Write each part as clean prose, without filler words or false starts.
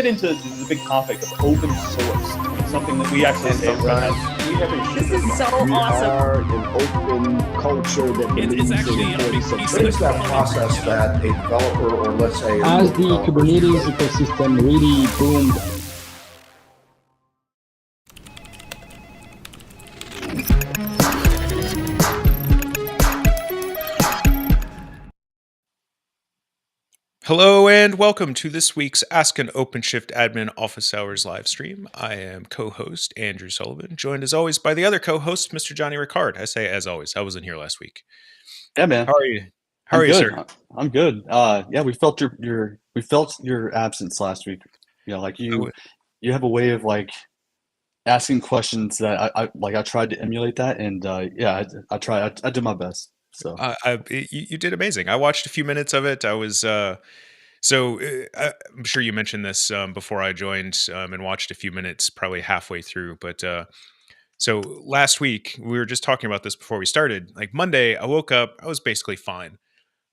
get into the big topic of open source, something that we actually say at Red Hat. We have a This is so we awesome. are an open culture that believes actually in a big importance of piece What is that process that a developer, or let's say As the developer Kubernetes should- ecosystem really boomed. Hello and welcome to this week's Ask an OpenShift Admin Office Hours live stream. I am co-host Andrew Sullivan, joined as always by the other co-host, Mr. Jonny Rickard. I say as always. I wasn't here last week. Yeah, man. How are you? How I'm are you, good. sir? I'm good. Yeah, we felt your absence last week. You know, like you have a way of like asking questions that I tried to emulate that, and yeah, I tried. I did my best. So You did amazing. I watched a few minutes of it. I was I'm sure you mentioned this before I joined and watched a few minutes, probably halfway through. But so last week we were just talking about this before we started. Like Monday, I woke up, I was basically fine.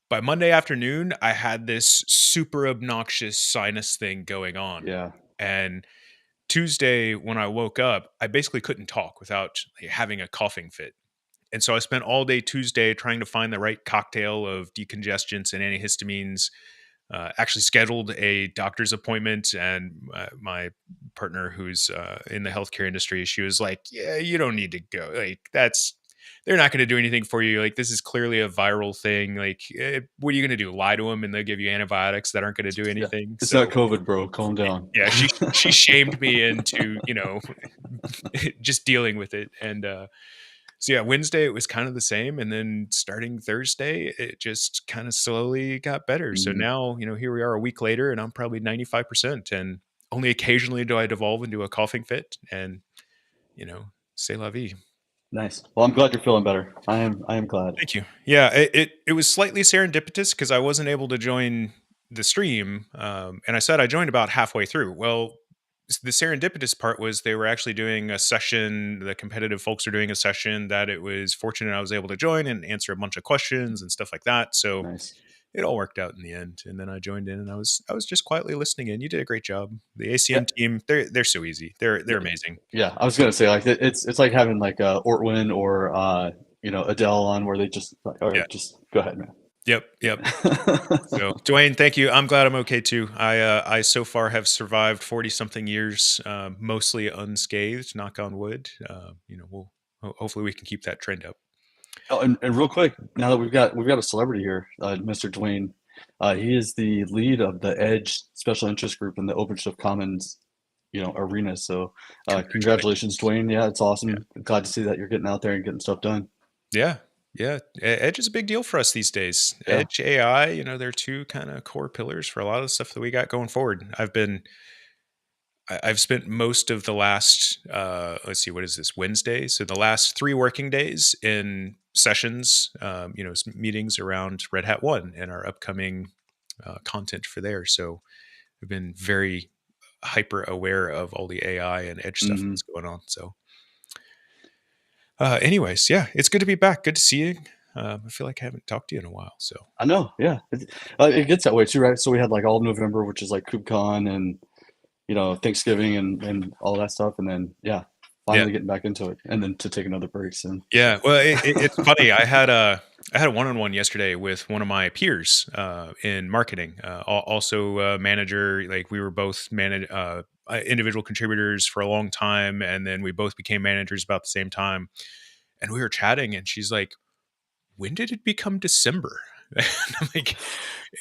By Monday afternoon, I had this super obnoxious sinus thing going on. yeah, And Tuesday, when I woke up, I basically couldn't talk without having a coughing fit. And so I spent all day Tuesday trying to find the right cocktail of decongestants and antihistamines. Actually scheduled a doctor's appointment, and my partner, who's in the healthcare industry, she was like, "Yeah, you don't need to go. Like, they're not going to do anything for you. Like, this is clearly a viral thing. Like, what are you going to do? Lie to them, and they'll give you antibiotics that aren't going to do anything." it's So, not COVID, bro. Calm down. yeah, she shamed me into just dealing with it. And so yeah, Wednesday it was kind of the same, and then starting Thursday it just kind of slowly got better. So Mhm. now here we are a week later, and I'm probably 95%, and only occasionally do I devolve into a coughing fit, and c'est la vie. Nice. Well, I'm glad you're feeling better. I am glad. Thank you. Yeah, it was slightly serendipitous because I wasn't able to join the stream, and I said I joined about halfway through. Well, the serendipitous part was they were actually doing a session. The competitive folks are doing a session that it was fortunate I was able to join and answer a bunch of questions and stuff like that. So Nice. it all worked out in the end. And then I joined in, and I was just quietly listening in. You did a great job. The ACM team, they're so easy. They're amazing. Yeah, I was gonna say like it's like having like Ortwin or Adele on where they just like, all right, just go ahead, man. Yep. So, Dwayne, thank you. I'm glad I'm okay too. I so far have survived 40 something years, mostly unscathed. Knock on wood. We'll hopefully we can keep that trend up. Oh, and real quick, now that we've got a celebrity here, Mr. Dwayne. He is the lead of the Edge Special Interest Group in the OpenShift Commons, arena. So, congratulations, Dwayne. Yeah, it's awesome. Yeah. Glad to see that you're getting out there and getting stuff done. Yeah. Edge is a big deal for us these days. Yeah. Edge, AI, they're two kind of core pillars for a lot of the stuff that we got going forward. I've spent most of the last, let's see, what is this, Wednesday? So the last 3 working days in sessions, meetings around Red Hat 1 and our upcoming content for there. So I've been very hyper aware of all the AI and Edge stuff that's going on. So anyways, yeah, it's good to be back. Good to see you. I feel like I haven't talked to you in a while. So I know, yeah, it gets that way too, right? So we had like all of November, which is like KubeCon and Thanksgiving and all that stuff, and then finally getting back into it, and then to take another break soon. Yeah, well, it's funny. I had a one-on-one yesterday with one of my peers in marketing, also manager. Like we were both individual contributors for a long time, and then we both became managers about the same time. And we were chatting, and she's like, "When did it become December?" I'm like,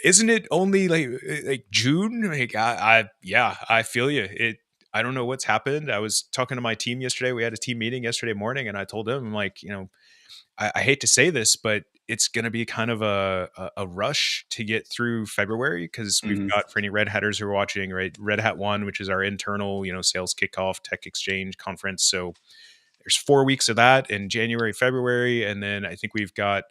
"Isn't it only like June?" Like, I feel you. I don't know what's happened. I was talking to my team yesterday. We had a team meeting yesterday morning, and I told them, I'm like, I hate to say this, but it's going to be kind of a rush to get through February because we've got, for any Red Hatters who are watching, right, Red Hat 1, which is our internal, sales kickoff tech exchange conference. So there's 4 weeks of that in January, February. And then I think we've got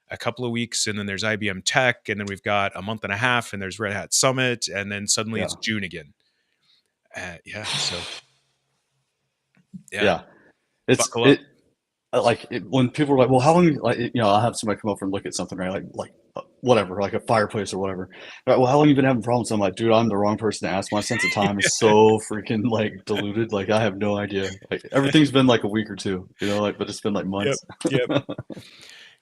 a couple of weeks, and then there's IBM Tech, and then we've got a month and a half, and there's Red Hat Summit, and then suddenly it's June again. So it's when people are like, well, how long? Like, I'll have somebody come over and look at something, right? Like whatever, like a fireplace or whatever. They're like, well, how long you been having problems? I'm like, dude, I'm the wrong person to ask. My sense of time is so freaking like diluted. Like I have no idea. Like everything's been like a week or two, like, but it's been like Yep. months. Yep.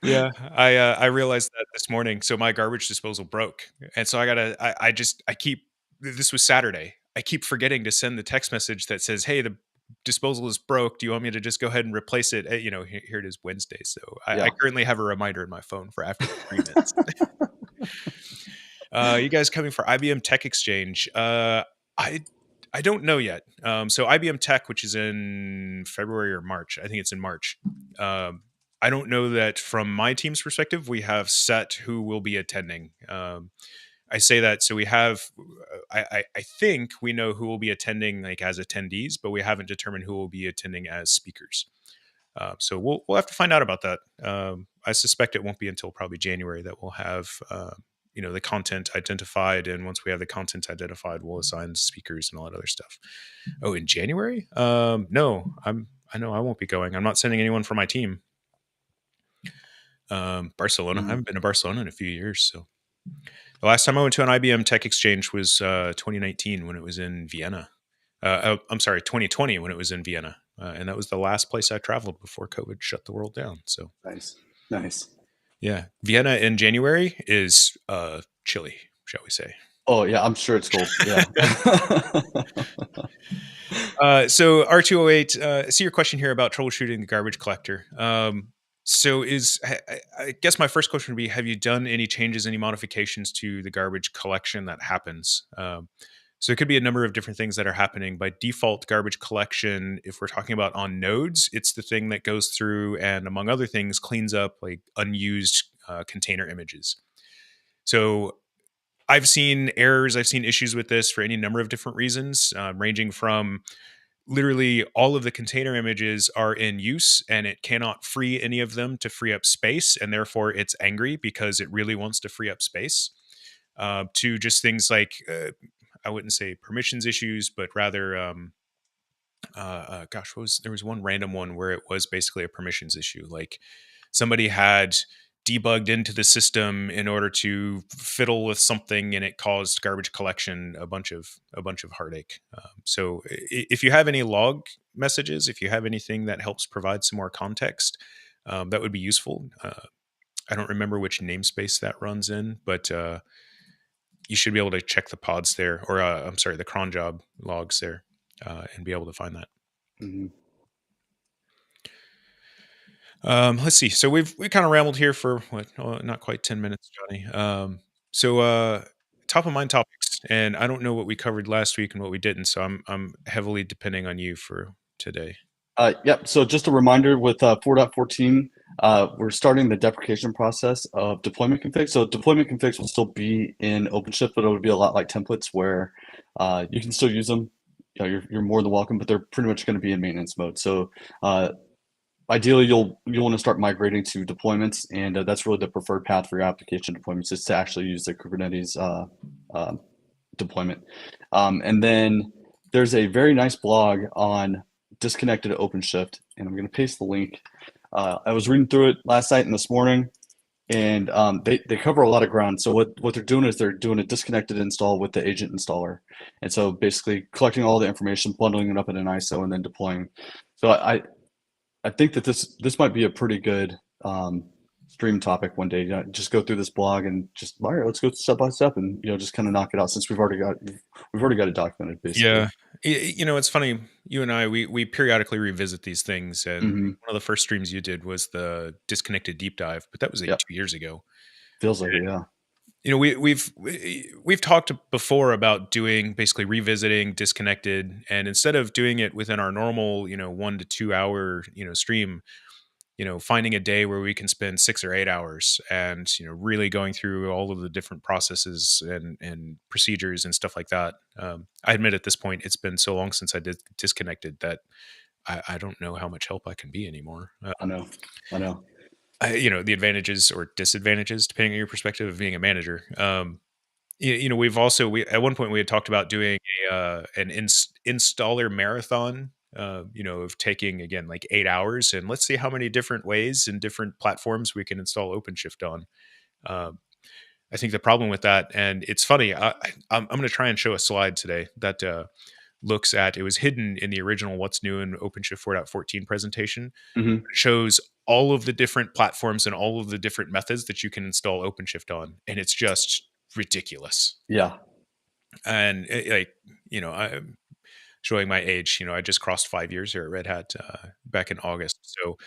Yeah, I realized that this morning. So my garbage disposal broke, and so I keep. This was Saturday. I keep forgetting to send the text message that says, "Hey, the disposal is broke. Do you want me to just go ahead and replace it?" Here it is Wednesday. So I Yeah. currently have a reminder in my phone for after 3 minutes. You guys coming for IBM Tech Exchange? I don't know yet. So IBM Tech, which is in February or March, I think it's in March. I don't know that from my team's perspective, we have set who will be attending. I say that so we have. I think we know who will be attending like as attendees, but we haven't determined who will be attending as speakers. So we'll have to find out about that. I suspect it won't be until probably January that we'll have the content identified, and once we have the content identified, we'll assign speakers and all that other stuff. Oh, in January? No, I know I won't be going. I'm not sending anyone from my team. Barcelona. I haven't been to Barcelona in a few years. So the last time I went to an IBM Tech Exchange was 2019 when it was in Vienna. I'm sorry, 2020 when it was in Vienna. And that was the last place I traveled before COVID shut the world down. So Nice. yeah, Vienna in January is chilly, shall we say. Oh yeah, I'm sure it's cold. Yeah. So R208, I see your question here about troubleshooting the garbage collector. I guess my first question would be, have you done any changes, any modifications to the garbage collection that happens? So it could be a number of different things that are happening. By default, garbage collection, if we're talking about on nodes, it's the thing that goes through and, among other things, cleans up like unused container images. So I've seen errors, I've seen issues with this for any number of different reasons, ranging from literally all of the container images are in use and it cannot free any of them to free up space, and therefore it's angry because it really wants to free up space, to just things like I wouldn't say permissions issues, but rather there was one random one where it was basically a permissions issue. Like somebody had debugged into the system in order to fiddle with something, and it caused garbage collection a bunch of heartache. So if you have any log messages, if you have anything that helps provide some more context, that would be useful. I don't remember which namespace that runs in, but you should be able to check the pods there, or I'm sorry, the cron job logs there, and be able to find that. Mm-hmm. Let's see. So we kind of rambled here for not quite 10 minutes, Johnny. Top of mind topics, and I don't know what we covered last week and what we didn't. So I'm heavily depending on you for today. Yep. So just a reminder with 4.14, we're starting the deprecation process of deployment configs. So deployment configs will still be in OpenShift, but it would be a lot like templates where you can still use them. You're more than welcome, but they're pretty much going to be in maintenance mode. So ideally, you'll want to start migrating to deployments, and that's really the preferred path for your application deployments, is to actually use the Kubernetes deployment. And then there's a very nice blog on disconnected OpenShift, and I'm going to paste the link. I was reading through it last night and this morning, and they cover a lot of ground. So what they're doing is they're doing a disconnected install with the agent installer, and so basically collecting all the information, bundling it up in an ISO, and then deploying. So I think that this might be a pretty good stream topic one day. Just go through this blog and just, all right, let's go step by step and just kind of knock it out, since we've already got it documented basically. Yeah, it's funny. You and I, we periodically revisit these things, and one of the first streams you did was the disconnected deep dive, but that was 2 years ago. Feels like it, yeah. We've talked before about doing basically revisiting disconnected, and instead of doing it within our normal 1 to 2 hour stream, finding a day where we can spend 6 or 8 hours and really going through all of the different processes and procedures and stuff like that. I admit at this point it's been so long since I did disconnected that I don't know how much help I can be anymore. I know. The advantages or disadvantages, depending on your perspective of being a manager. We've also at one point we had talked about doing an installer marathon. Of taking again like 8 hours, and let's see how many different ways and different platforms we can install OpenShift on. I think the problem with that, and it's funny, I'm going to try and show a slide today that looks at, it was hidden in the original What's New in OpenShift 4.14 presentation. Hmm. It shows all of the different platforms and all of the different methods that you can install OpenShift on. And it's just ridiculous. Yeah. And I'm showing my age, I just crossed 5 years here at Red Hat back in August. So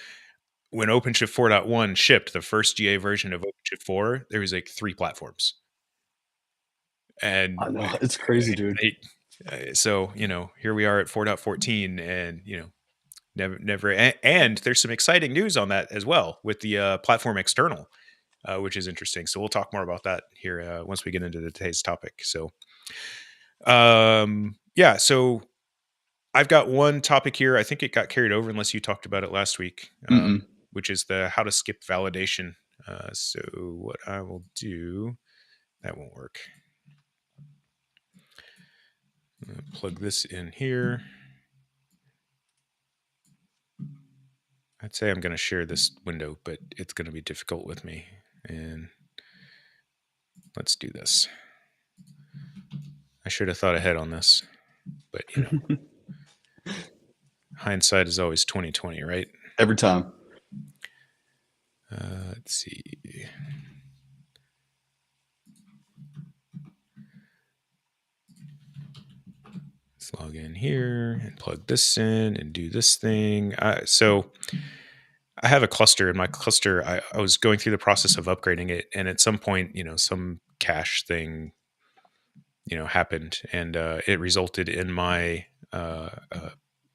when OpenShift 4.1 shipped, the first GA version of OpenShift 4, there was like 3 platforms. And I know, it's crazy, dude. so, here we are at 4.14 and, never. And there's some exciting news on that as well with the platform external, which is interesting. So we'll talk more about that here once we get into today's topic. So, so I've got one topic here. I think it got carried over unless you talked about it last week, which is the how to skip validation. So what I will do, that won't work. Plug this in here. I'd say I'm going to share this window, but it's going to be difficult with me. And let's do this. I should have thought ahead on this, but hindsight is always 20/20, right? Every time. Let's see. Let's log in here and plug this in and do this thing. So I have a cluster. In my cluster, I was going through the process of upgrading it, and at some point, some cache thing, happened, and it resulted in my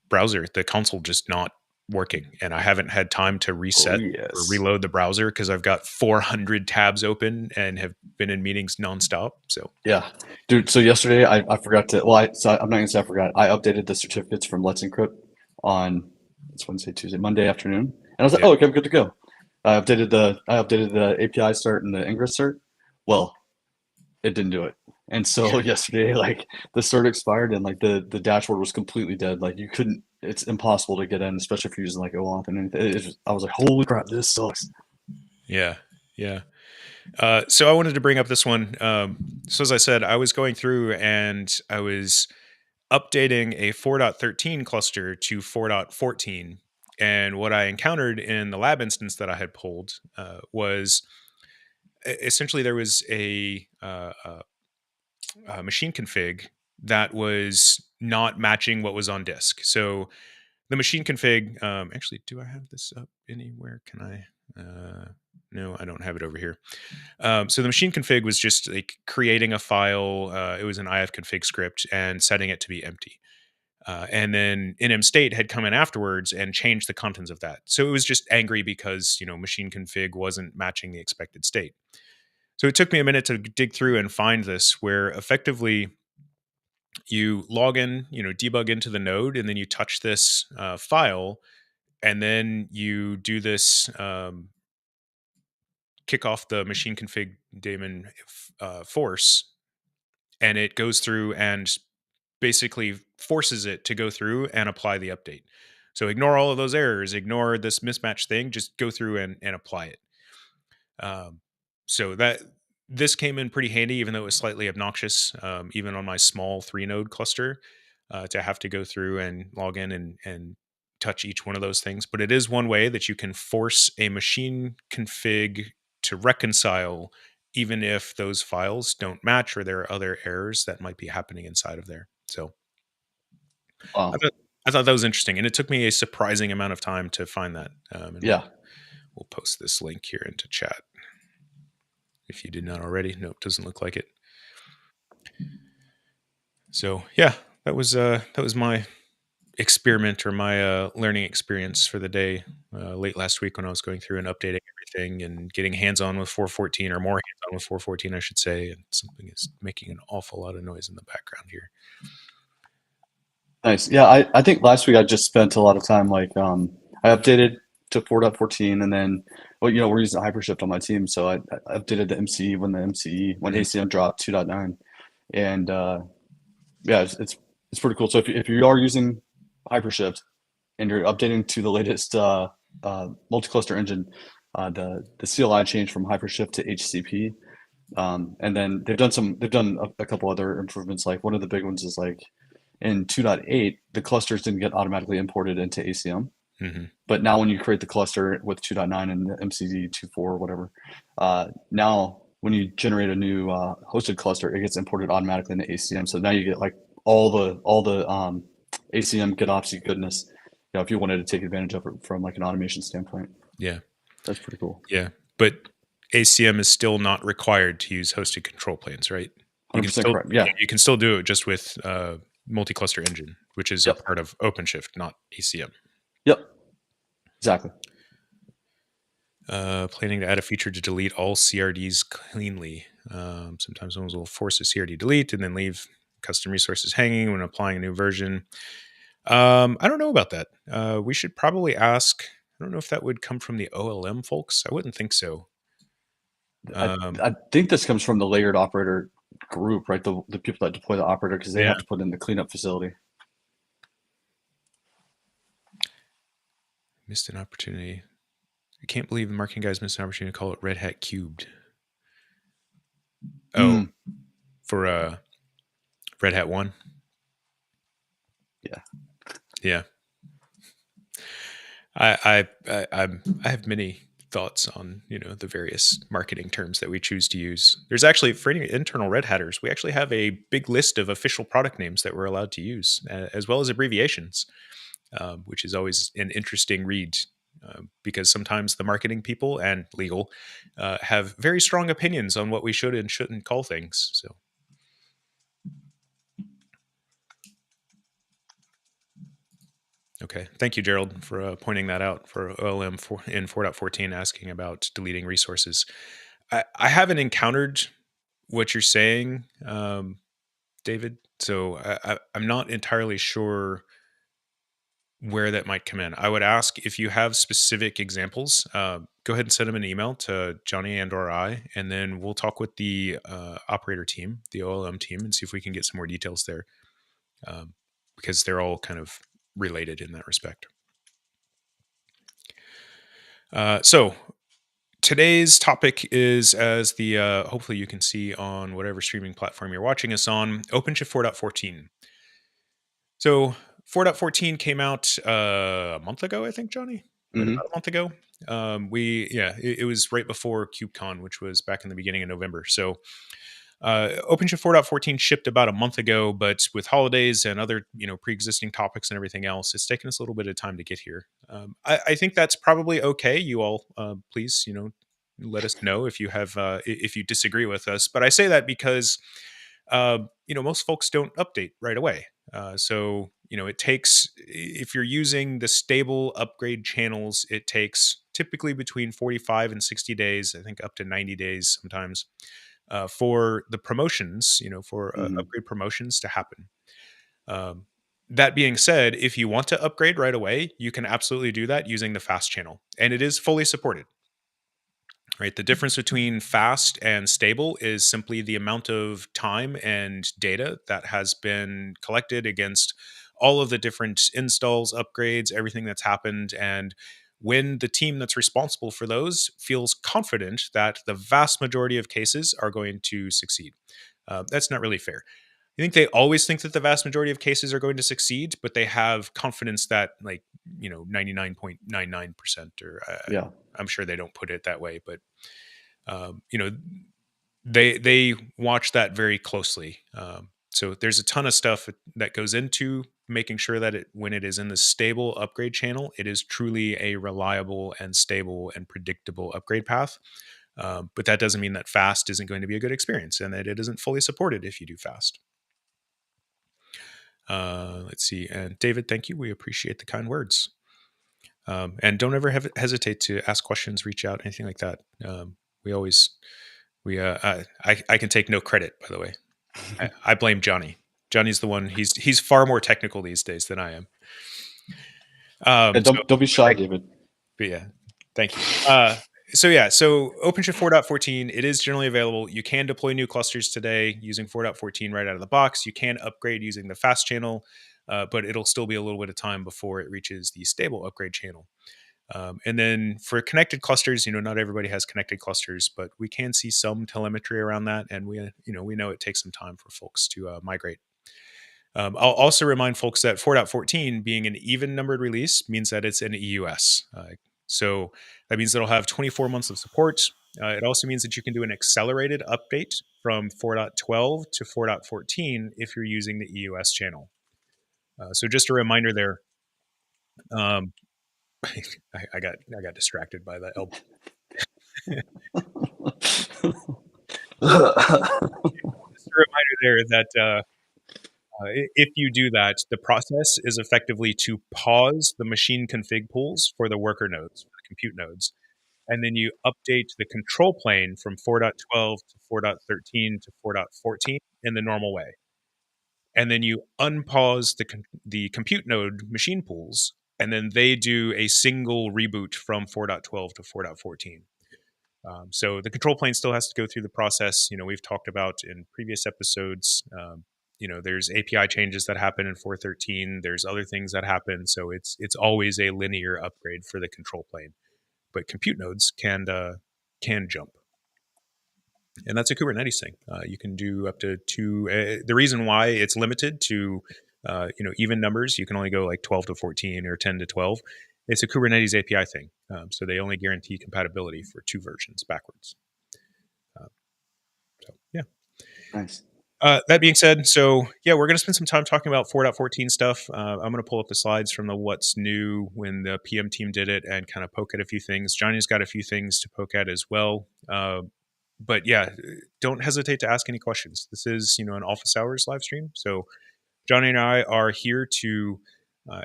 browser, the console, just not working, and I haven't had time to reset or reload the browser because I've got 400 tabs open and have been in meetings nonstop. So yeah, dude. So yesterday I forgot to. Well, I'm not gonna say I forgot. I updated the certificates from Let's Encrypt on Monday afternoon, and I was like, oh, okay, I'm good to go. I updated the API cert and the Ingress cert. Well, it didn't do it. And so yesterday, like, the cert expired and like the dashboard was completely dead. Like, you couldn't. It's impossible to get in, especially if you're using like OAuth and anything. I was like, holy crap, this sucks. Yeah. So I wanted to bring up this one. So as I said, I was going through and I was updating a 4.13 cluster to 4.14. And what I encountered in the lab instance that I had pulled was essentially there was a machine config that was not matching what was on disk. So the machine config, actually, do I have this up anywhere? Can I? No, I don't have it over here. So the machine config was just like creating a file. It was an ifconfig script and setting it to be empty. And then nmstate had come in afterwards and changed the contents of that. So it was just angry because, machine config wasn't matching the expected state. So it took me a minute to dig through and find this, where effectively you log in, debug into the node, and then you touch this file, and then you do this kick off the machine config daemon force, and it goes through and basically forces it to go through and apply the update. So ignore all of those errors, ignore this mismatch thing, just go through and apply it. So this came in pretty handy, even though it was slightly obnoxious, even on my small 3-node cluster, to have to go through and log in and touch each one of those things. But it is one way that you can force a machine config to reconcile, even if those files don't match or there are other errors that might be happening inside of there. So Wow. I thought that was interesting. And it took me a surprising amount of time to find that. We'll post this link here into chat if you did not already. No, it doesn't look like it. So yeah, that was my experiment or my learning experience for the day late last week when I was going through and updating everything and getting hands-on with 4.14, or more hands-on with 4.14, I should say. And something is making an awful lot of noise in the background here. Nice. Yeah, I think last week I just spent a lot of time I updated to 4.14, and then we're using HyperShift on my team, so I updated the MCE when ACM dropped 2.9, and it's pretty cool. So if you are using HyperShift and you're updating to the latest multi-cluster engine, the CLI changed from HyperShift to HCP. And then they've done a couple other improvements. Like one of the big ones is like in 2.8, the clusters didn't get automatically imported into ACM. Mm-hmm. But now when you create the cluster with 2.9 and the MCD 2.4 or whatever, now when you generate a new hosted cluster, it gets imported automatically into ACM. So now you get like all the ACM GitOpsy goodness, if you wanted to take advantage of it from like an automation standpoint. Yeah. That's pretty cool. Yeah. But ACM is still not required to use hosted control planes, right? You can 100% still, correct. Yeah. you can still do it just with multi-cluster engine, which is a Yep. part of OpenShift, not ACM. Yep. Exactly. Planning to add a feature to delete all CRDs cleanly. Sometimes Windows will force a CRD delete and then leave custom resources hanging when applying a new version. I don't know about that. We should probably ask. I don't know if that would come from the OLM folks. I wouldn't think so. I think this comes from the layered operator group, right? The people that deploy the operator, because they have to put in the cleanup facility. Missed an opportunity. I can't believe the marketing guys missed an opportunity to call it Red Hat Cubed. Oh, for Red Hat 1? Yeah. Yeah. I have many thoughts on the various marketing terms that we choose to use. There's actually, for any internal Red Hatters, we actually have a big list of official product names that we're allowed to use, as well as abbreviations, which is always an interesting read. Because sometimes the marketing people and legal have very strong opinions on what we should and shouldn't call things. So, okay, thank you, Gerald, for pointing that out for OLM in 4.14, asking about deleting resources. I haven't encountered what you're saying, David. So I'm not entirely sure where that might come in. I would ask if you have specific examples. Go ahead and send them an email to Jonny and/or I, and then we'll talk with the operator team, the OLM team, and see if we can get some more details there, because they're all kind of related in that respect. So today's topic is, as the hopefully you can see on whatever streaming platform you're watching us on, OpenShift 4.14. So 4.14 came out a month ago, I think, Jonny. Right about a month ago. It was right before KubeCon, which was back in the beginning of November. So OpenShift 4.14 shipped about a month ago, but with holidays and other pre-existing topics and everything else, it's taken us a little bit of time to get here. I think that's probably okay. You all, please, let us know if you have if you disagree with us. But I say that because most folks don't update right away. So it takes, if you're using the stable upgrade channels, it takes typically between 45 and 60 days, I think up to 90 days sometimes, for the promotions, for upgrade promotions to happen. That being said, if you want to upgrade right away, you can absolutely do that using the fast channel, and it is fully supported. Right. The difference between fast and stable is simply the amount of time and data that has been collected against all of the different installs, upgrades, everything that's happened. And when the team that's responsible for those feels confident that the vast majority of cases are going to succeed. That's not really fair. I think they always think that the vast majority of cases are going to succeed, but they have confidence that 99.99%, or I'm sure they don't put it that way, but they watch that very closely. So there's a ton of stuff that goes into making sure that when it is in the stable upgrade channel, it is truly a reliable and stable and predictable upgrade path. But that doesn't mean that fast isn't going to be a good experience and that it isn't fully supported if you do fast. Let's see. And David, thank you. We appreciate the kind words. And don't ever hesitate to ask questions, reach out, anything like that. I can take no credit, by the way. I blame Jonny. Johnny's the one. He's far more technical these days than I am. Don't be shy, David. But yeah, thank you. So OpenShift 4.14, it is generally available. You can deploy new clusters today using 4.14 right out of the box. You can upgrade using the fast channel, but it'll still be a little bit of time before it reaches the stable upgrade channel. And then for connected clusters, not everybody has connected clusters, but we can see some telemetry around that, and we know it takes some time for folks to migrate. I'll also remind folks that 4.14 being an even numbered release means that it's an EUS. So that means it'll have 24 months of support. It also means that you can do an accelerated update from 4.12 to 4.14 if you're using the EUS channel. So just a reminder there. I got distracted by that. Just a reminder there that if you do that, the process is effectively to pause the machine config pools for the worker nodes, for the compute nodes, and then you update the control plane from 4.12 to 4.13 to 4.14 in the normal way. And then you unpause the compute node machine pools, and then they do a single reboot from 4.12 to 4.14. So the control plane still has to go through the process. We've talked about in previous episodes, there's API changes that happen in 4.13. There's other things that happen. So it's always a linear upgrade for the control plane. But compute nodes can jump. And that's a Kubernetes thing. You can do up to 2. The reason why it's limited to even numbers, you can only go like 12 to 14 or 10 to 12. It's a Kubernetes API thing. So they only guarantee compatibility for 2 versions backwards. So yeah. Nice. That being said, so yeah, we're going to spend some time talking about 4.14 stuff. I'm going to pull up the slides from the what's new when the PM team did it and kind of poke at a few things. Johnny's got a few things to poke at as well. But yeah, don't hesitate to ask any questions. This is, an office hours live stream. So Johnny and I are here to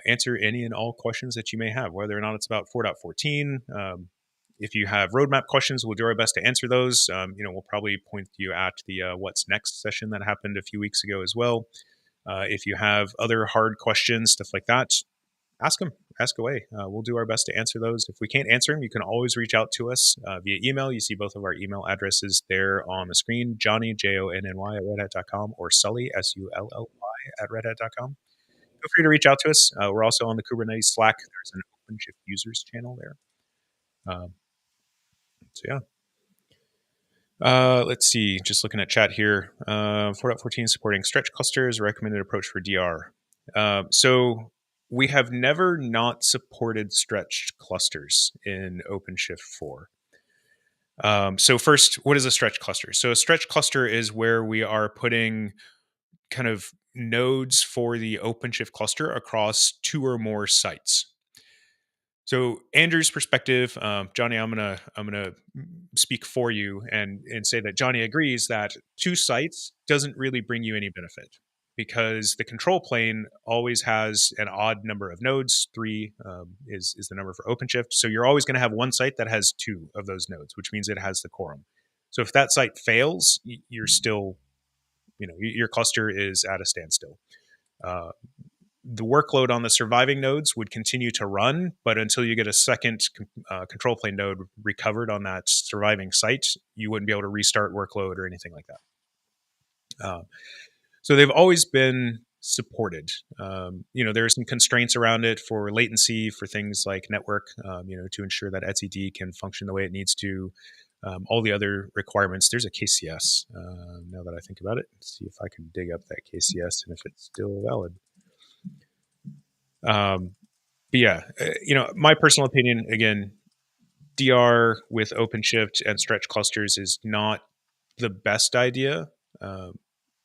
answer any and all questions that you may have, whether or not it's about 4.14. If you have roadmap questions, we'll do our best to answer those. We'll probably point you at the What's Next session that happened a few weeks ago as well. If you have other hard questions, stuff like that, ask them. Ask away. We'll do our best to answer those. If we can't answer them, you can always reach out to us via email. You see both of our email addresses there on the screen, Jonny, Jonny, at redhat.com, or Sully, Sully, at redhat.com. Feel free to reach out to us. We're also on the Kubernetes Slack. There's an OpenShift users channel there. So yeah. Let's see. Just looking at chat here. 4.14 supporting stretch clusters, recommended approach for DR. So we have never not supported stretched clusters in OpenShift 4. So first, what is a stretch cluster? So a stretch cluster is where we are putting kind of nodes for the OpenShift cluster across 2 or more sites. So Andrew's perspective, Jonny, I'm gonna speak for you and say that Jonny agrees that 2 sites doesn't really bring you any benefit, because the control plane always has an odd number of nodes. 3 is the number for OpenShift. So you're always going to have one site that has 2 of those nodes, which means it has the quorum. So if that site fails, you're still, your cluster is at a standstill. The workload on the surviving nodes would continue to run, but until you get a second control plane node recovered on that surviving site, you wouldn't be able to restart workload or anything like that. So they've always been supported. There are some constraints around it for latency, for things like network, to ensure that etcd can function the way it needs to. All the other requirements. There's a KCS, now that I think about it. Let's see if I can dig up that KCS and if it's still valid. But yeah, my personal opinion, again, DR with OpenShift and stretch clusters is not the best idea.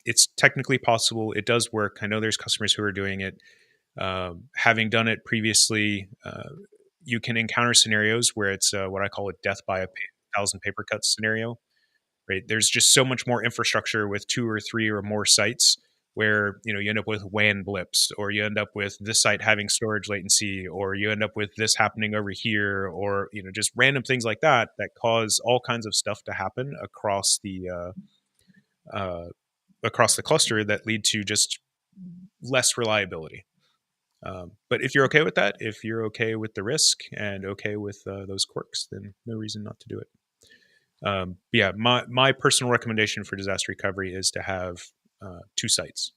It's technically possible. It does work. I know there's customers who are doing it. Having done it previously, you can encounter scenarios where it's what I call a death by 1,000 paper cuts scenario. Right? There's just so much more infrastructure with 2 or 3 or more sites where you end up with WAN blips, or you end up with this site having storage latency, or you end up with this happening over here, or just random things like that cause all kinds of stuff to happen across the cluster that lead to just less reliability. But if you're okay with that, if you're okay with the risk and okay with those quirks, then no reason not to do it. Yeah, my personal recommendation for disaster recovery is to have 2 sites,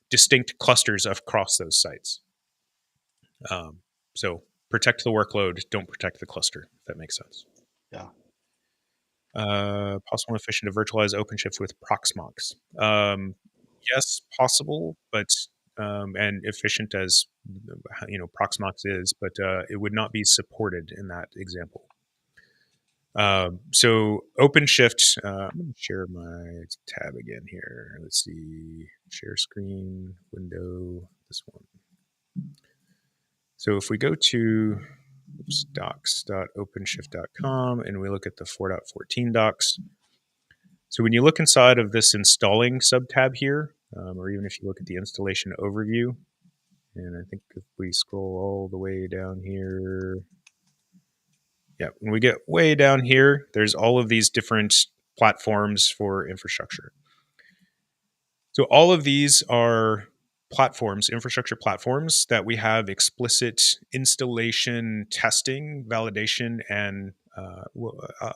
distinct clusters across those sites. So protect the workload, don't protect the cluster, if that makes sense. Yeah. Possible and efficient to virtualize OpenShift with Proxmox. Yes, possible, but and efficient as Proxmox is, but it would not be supported in that example. So OpenShift, I'm going to share my tab again here. Let's see, share screen, window, this one. So if we go to docs.openshift.com and we look at the 4.14 docs, so when you look inside of this installing subtab here, or even if you look at the installation overview, and I think if we scroll all the way down here, yeah, when we get way down here, there's all of these different platforms for infrastructure. So all of these are platforms, infrastructure platforms that we have explicit installation, testing, validation, and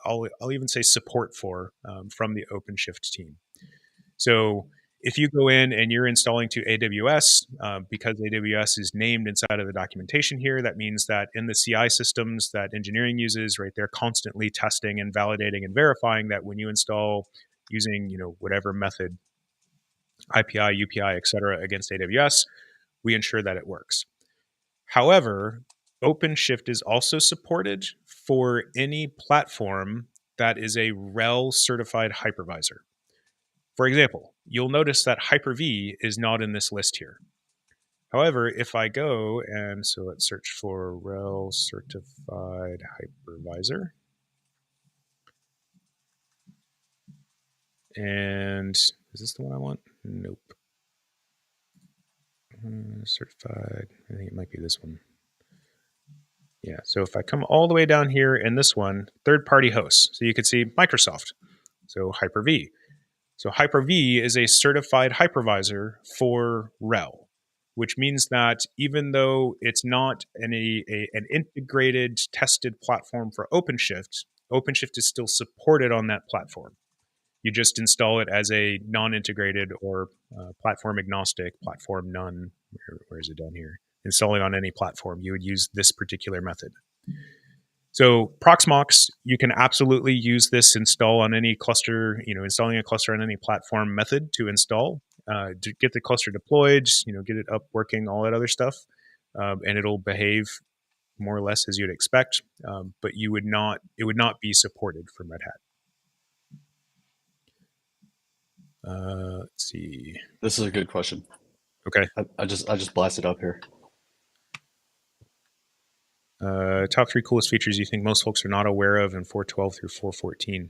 I'll even say support for from the OpenShift team. So if you go in and you're installing to AWS, because AWS is named inside of the documentation here, that means that in the CI systems that engineering uses, right, they're constantly testing and validating and verifying that when you install using, whatever method, IPI, UPI, et cetera, against AWS, we ensure that it works. However, OpenShift is also supported for any platform that is a RHEL certified hypervisor. For example, you'll notice that Hyper-V is not in this list here. However, if I go and so let's search for RHEL certified hypervisor. And is this the one I want? Nope. Certified, I think it might be this one. Yeah, so if I come all the way down here in this one, third-party hosts. So you could see Microsoft, so Hyper-V. So Hyper-V is a certified hypervisor for RHEL, which means that even though it's not an integrated, tested platform for OpenShift, OpenShift is still supported on that platform. You just install it as a non-integrated or platform agnostic, platform none. Where is it down here? Installing on any platform, you would use this particular method. So Proxmox, you can absolutely use this install on any cluster, installing a cluster on any platform method to install, to get the cluster deployed, get it up working, all that other stuff. And it'll behave more or less as you'd expect, but it would not be supported from Red Hat. Let's see. This is a good question. Okay. I just blasted up here. Top 3 coolest features you think most folks are not aware of in 4.12 through 4.14.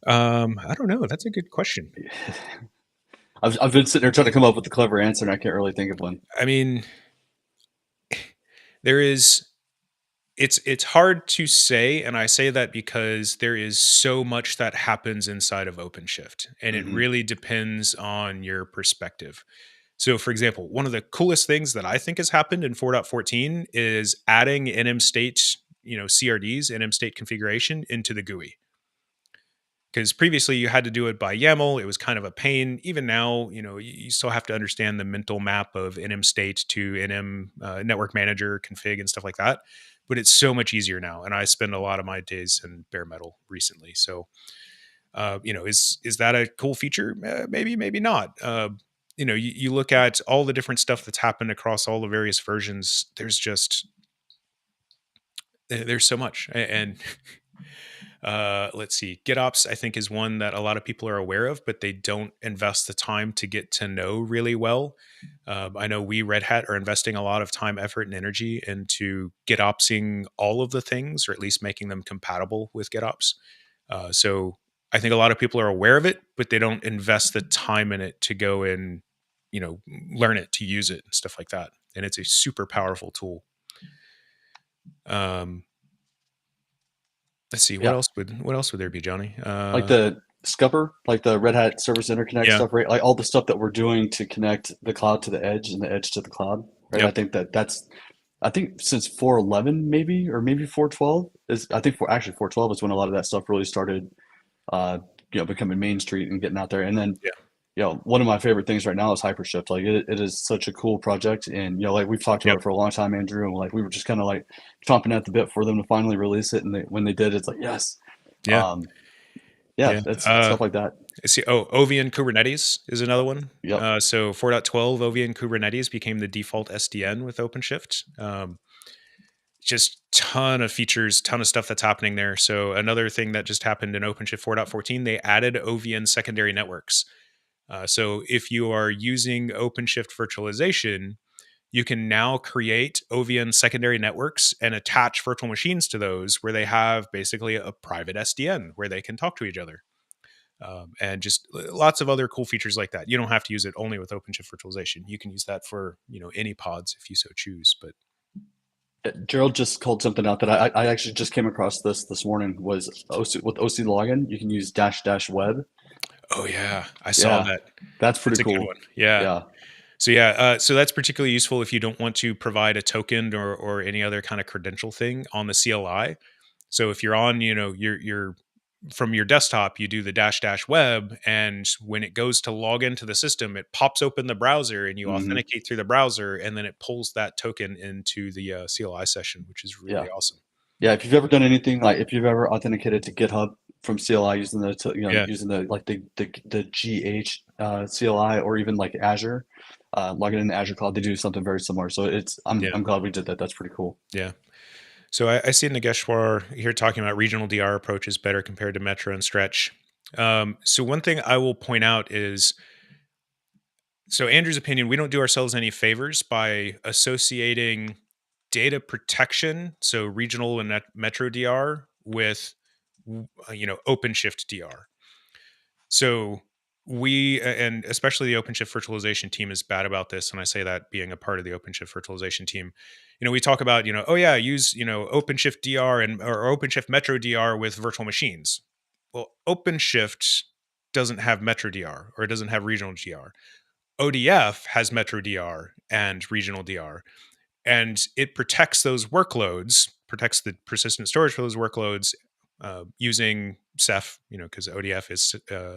I don't know. That's a good question. I've been sitting there trying to come up with a clever answer, and I can't really think of one. I mean, it's hard to say, and I say that because there is so much that happens inside of OpenShift, and it really depends on your perspective. So, for example, one of the coolest things that I think has happened in 4.14 is adding NM state, CRDs, NM state configuration into the GUI. Because previously you had to do it by YAML. It was kind of a pain. Even now, you still have to understand the mental map of NM state to NM network manager config and stuff like that. But it's so much easier now. And I spend a lot of my days in bare metal recently. So, is that a cool feature? Maybe, maybe not. You look at all the different stuff that's happened across all the various versions. There's so much. And let's see, GitOps, I think, is one that a lot of people are aware of, but they don't invest the time to get to know really well. I know we, Red Hat, are investing a lot of time, effort, and energy into GitOpsing all of the things, or at least making them compatible with GitOps. So I think a lot of people are aware of it, but they don't invest the time in it to go and, learn it, to use it, and stuff like that. And it's a super powerful tool. Let's see, what else would there be, Johnny? Like the Scupper, like the Red Hat Service Interconnect stuff, right? Like all the stuff that we're doing to connect the cloud to the edge and the edge to the cloud, right? Yep. I think I think since 4.11 maybe, or maybe 4.12 actually 4.12 is when a lot of that stuff really started, becoming Main Street and getting out there. And then one of my favorite things right now is Hypershift. Like it is such a cool project, and like we've talked about Yep. it for a long time, Andrew, and like we were just kind of like chomping at the bit for them to finally release it, and when they did, it's like yes, Yeah. yeah, Yeah. it's stuff like that. See, Ovian Kubernetes is another one. Yep. So 4.12 Ovian Kubernetes became the default SDN with OpenShift. Just ton of features, ton of stuff that's happening there. So another thing that just happened in OpenShift 4.14, they added Ovian secondary networks. So if you are using OpenShift virtualization, you can now create Ovian secondary networks and attach virtual machines to those where they have basically a private SDN where they can talk to each other. And just lots of other cool features like that. You don't have to use it only with OpenShift virtualization. You can use that for any pods if you so choose. But Gerald just called something out that I actually just came across this morning was with OC login. You can use -- web. oh yeah, I saw Yeah, that. that's pretty That's a good cool. one. Yeah. Yeah. So that's particularly useful if you don't want to provide a token or any other kind of credential thing on the CLI. So if you're on, your from your desktop, you do the -- web, and when it goes to log into the system, it pops open the browser and you Hmm. authenticate through the browser, and then it pulls that token into the CLI session, which is Yeah. really awesome. Yeah. If you've ever done anything like if you've ever authenticated to GitHub from CLI using Yeah, using the GH CLI or even like Azure, logging in Azure Cloud, they do something very similar. So yeah, I'm glad we did that. That's pretty cool. yeah. So I see Nageshwar here talking about regional DR approach is better compared to Metro and Stretch. So one thing I will point out is, so Andrew's opinion, we don't do ourselves any favors by associating data protection, so regional and Metro DR, with OpenShift DR. So and especially the OpenShift virtualization team is bad about this, and I say that being a part of the OpenShift virtualization team. We talk about oh yeah, use OpenShift DR or OpenShift Metro DR with virtual machines. Well, OpenShift doesn't have Metro DR or it doesn't have regional DR. ODF has Metro DR and regional DR, and it protects those workloads, protects the persistent storage for those workloads using Seph, because ODF is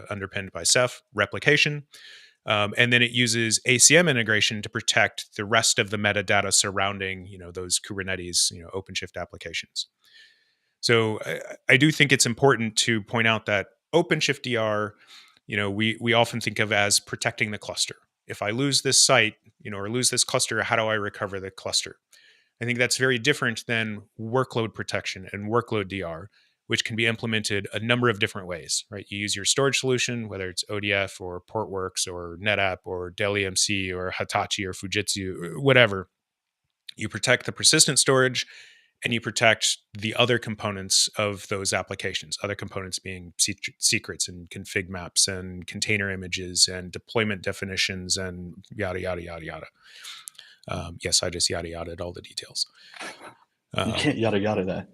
underpinned by Seph replication. And then it uses ACM integration to protect the rest of the metadata surrounding, those Kubernetes, OpenShift applications. So I do think it's important to point out that OpenShift DR, we often think of as protecting the cluster. If I lose this site, or lose this cluster, how do I recover the cluster? I think that's very different than workload protection and workload DR, which can be implemented a number of different ways, right? You use your storage solution, whether it's ODF or Portworx or NetApp or Dell EMC or Hitachi or Fujitsu, or whatever. You protect the persistent storage and you protect the other components of those applications, other components being secrets and config maps and container images and deployment definitions and yada, yada, yada, yada. Yes, I just yada yada all the details. You can't yada yada that.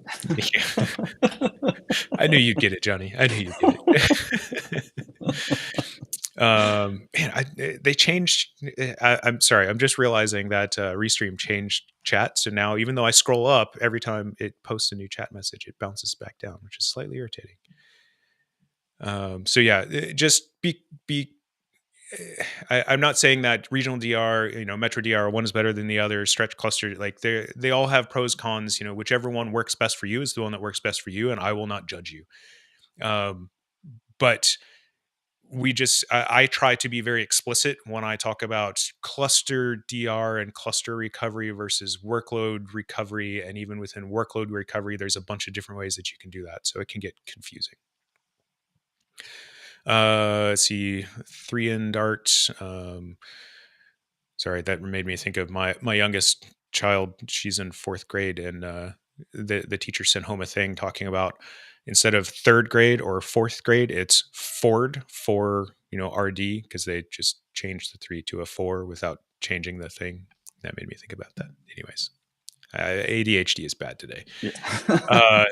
I knew you'd get it, Jonny. I knew you'd get it. They changed. I'm sorry. I'm just realizing that Restream changed chat. So now, even though I scroll up every time it posts a new chat message, it bounces back down, which is slightly irritating. So yeah, just be. I'm not saying that regional DR, Metro DR, one is better than the other. Stretch cluster, like they all have pros, cons. Whichever one works best for you is the one that works best for you, and I will not judge you. But I try to be very explicit when I talk about cluster DR and cluster recovery versus workload recovery, and even within workload recovery, there's a bunch of different ways that you can do that, so it can get confusing. Let's see, 3 in Dart. Sorry, that made me think of my youngest child. She's in 4th grade, and the teacher sent home a thing talking about, instead of 3rd grade or 4th grade, it's Ford for RD, because they just changed the 3 to a 4 without changing the thing. That made me think about that. Anyways. ADHD is bad today. Yeah.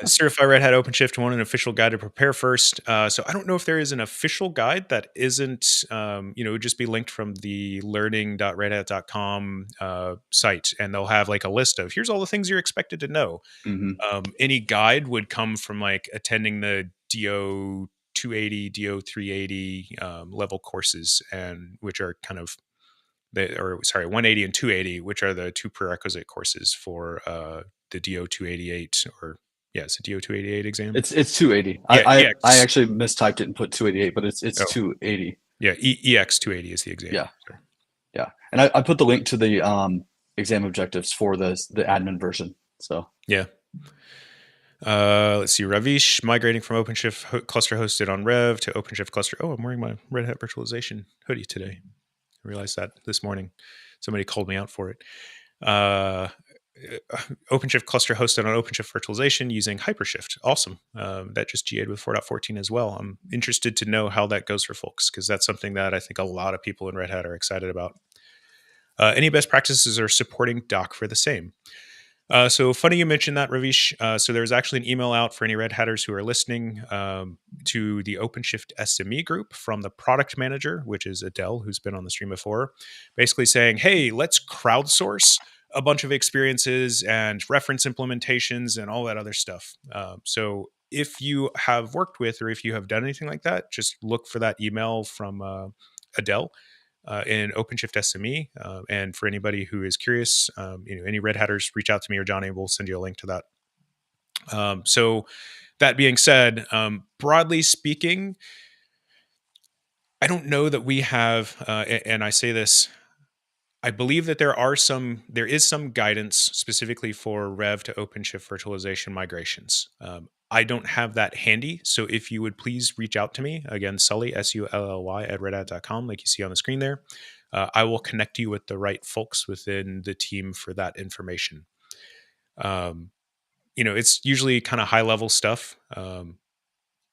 Certified Red Hat OpenShift wanted an official guide to prepare first. So I don't know if there is an official guide that isn't, it would just be linked from the learning.redhat.com site. And they'll have like a list of, here's all the things you're expected to know. Mm-hmm. Any guide would come from like attending the DO 280, DO 380 level courses, and which are kind of 180 and 280, which are the two prerequisite courses for the DO 288, or it's a DO 288 exam. It's 280. Yeah, I actually mistyped it and put 288, but it's 280. Yeah, EX 280 is the exam. Yeah. Sorry. Yeah. And I put the link to the exam objectives for the admin version. So yeah. Let's see. Ravish, migrating from OpenShift cluster hosted on Rev to OpenShift cluster. Oh, I'm wearing my Red Hat virtualization hoodie today. I realized that this morning. Somebody called me out for it. OpenShift cluster hosted on OpenShift virtualization using HyperShift. Awesome. That just GA'd with 4.14 as well. I'm interested to know how that goes for folks, because that's something that I think a lot of people in Red Hat are excited about. Any best practices are supporting Doc for the same. So funny you mentioned that, Ravish. So there's actually an email out for any Red Hatters who are listening to the OpenShift SME group from the product manager, which is Adele, who's been on the stream before, basically saying, hey, let's crowdsource a bunch of experiences and reference implementations and all that other stuff. So if you have worked with, or if you have done anything like that, just look for that email from Adele in OpenShift SME. And for anybody who is curious, any Red Hatters, reach out to me or Jonny. We'll send you a link to that. So that being said, broadly speaking, I don't know that we have, and I say this, I believe that there is some guidance specifically for Rev to OpenShift virtualization migrations. I don't have that handy. So if you would please reach out to me, again, Sully, SULLY at redhat.com, like you see on the screen there. I will connect you with the right folks within the team for that information. It's usually kind of high level stuff.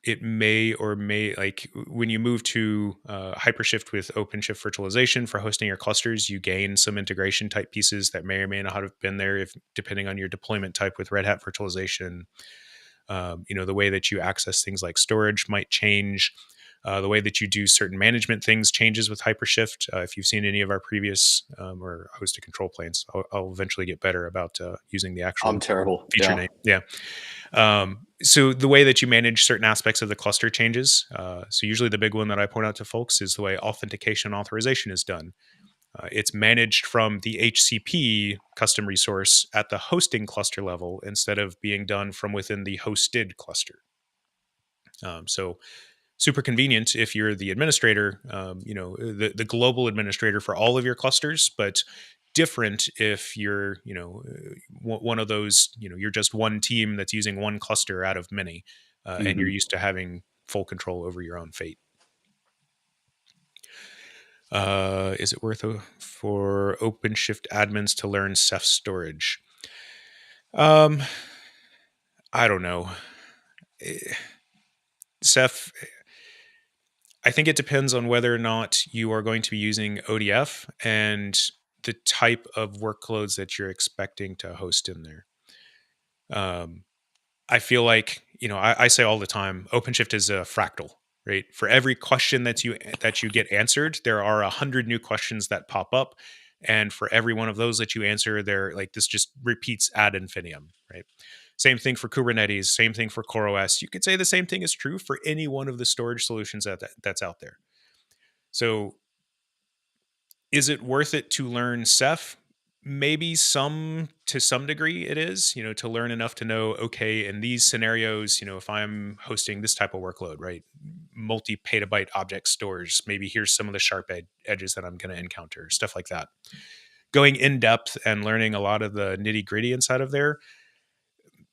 It may or may, like when you move to HyperShift with OpenShift virtualization for hosting your clusters, you gain some integration type pieces that may or may not have been there, depending on your deployment type with Red Hat virtualization. The way that you access things like storage might change. The way that you do certain management things changes with HyperShift. If you've seen any of our previous or hosted control planes, I'll eventually get better about using the actual I'm terrible. feature name. Yeah. So the way that you manage certain aspects of the cluster changes. So usually the big one that I point out to folks is the way authentication and authorization is done. It's managed from the HCP custom resource at the hosting cluster level instead of being done from within the hosted cluster. So super convenient if you're the administrator, the global administrator for all of your clusters, but different if you're, one of those, you're just one team that's using one cluster out of many, and you're used to having full control over your own fate. Is it worth for OpenShift admins to learn Seph storage? I don't know. Seph, I think it depends on whether or not you are going to be using ODF and the type of workloads that you're expecting to host in there. I feel like, I say all the time, OpenShift is a fractal. Right? For every question that you get answered, there are 100 new questions that pop up, and for every one of those that you answer, this just repeats ad infinitum. Right? Same thing for Kubernetes. Same thing for CoreOS. You could say the same thing is true for any one of the storage solutions that's out there. So, is it worth it to learn Seph? Maybe to some degree it is, to learn enough to know, okay, in these scenarios, if I'm hosting this type of workload, right, multi-petabyte object stores, maybe here's some of the sharp edges that I'm going to encounter, stuff like that. Going in depth and learning a lot of the nitty gritty inside of there,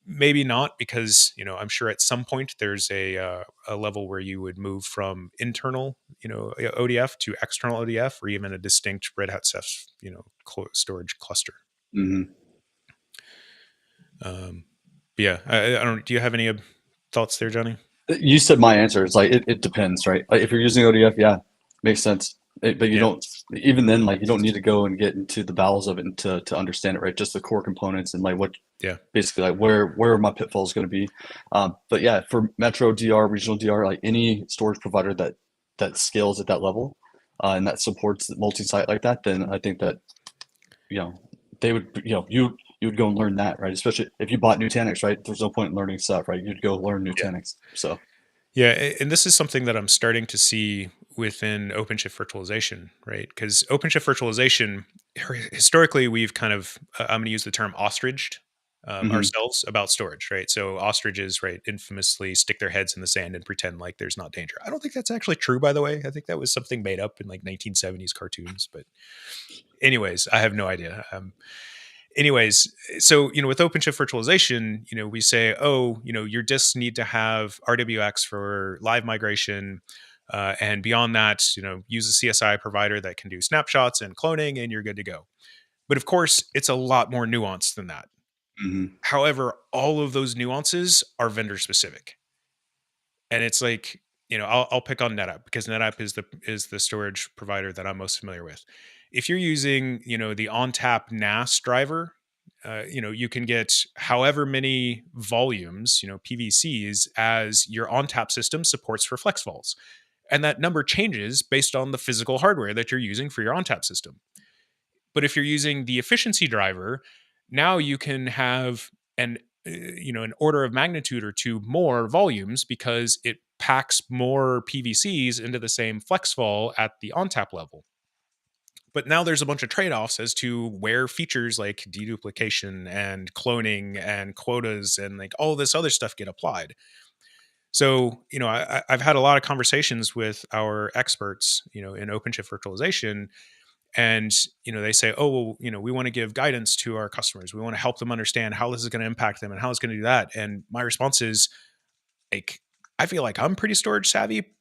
maybe not, because, I'm sure at some point there's a level where you would move from internal, ODF to external ODF, or even a distinct Red Hat Seph, storage cluster. Mm-hmm. Yeah, I don't. Do you have any thoughts there, Jonny? You said my answer. It's like it depends, right? Like if you're using ODF, yeah, makes sense. But you don't. Even then, like you don't need to go and get into the bowels of it to understand it, right? Just the core components and like what. Yeah. Basically, like where are my pitfalls going to be? But yeah, for MetroDR, regional DR, like any storage provider that scales at that level and that supports multi-site like that, then I think that they would you would go and learn that, right? Especially if you bought Nutanix, right? There's no point in learning stuff, right? You'd go learn Nutanix. So Yeah, and this is something that I'm starting to see within OpenShift virtualization, right? Because OpenShift virtualization, historically, we've kind of, I'm going to use the term ostriched Hmm. ourselves about storage, right? So ostriches, right, infamously stick their heads in the sand and pretend like there's not danger. I don't think that's actually true, by the way. I think that was something made up in like 1970s cartoons. But anyways, I have no idea. Anyways, so with OpenShift virtualization, we say, oh, your disks need to have RWX for live migration, and beyond that, use a CSI provider that can do snapshots and cloning, and you're good to go. But of course, it's a lot more nuanced than that. Hmm. However, all of those nuances are vendor specific, and it's like, I'll pick on NetApp because NetApp is the storage provider that I'm most familiar with. If you're using the ONTAP NAS driver, you can get however many volumes, PVCs, as your ONTAP system supports for FlexVols, and that number changes based on the physical hardware that you're using for your ONTAP system. But if you're using the efficiency driver, now you can have an order of magnitude or two more volumes because it packs more PVCs into the same FlexVol at the ONTAP level. But now there's a bunch of trade-offs as to where features like deduplication and cloning and quotas and like all this other stuff get applied. So, I've had a lot of conversations with our experts, in OpenShift virtualization, and they say, oh, well, we want to give guidance to our customers. We want to help them understand how this is going to impact them and how it's going to do that. And my response is, like, I feel like I'm pretty storage savvy,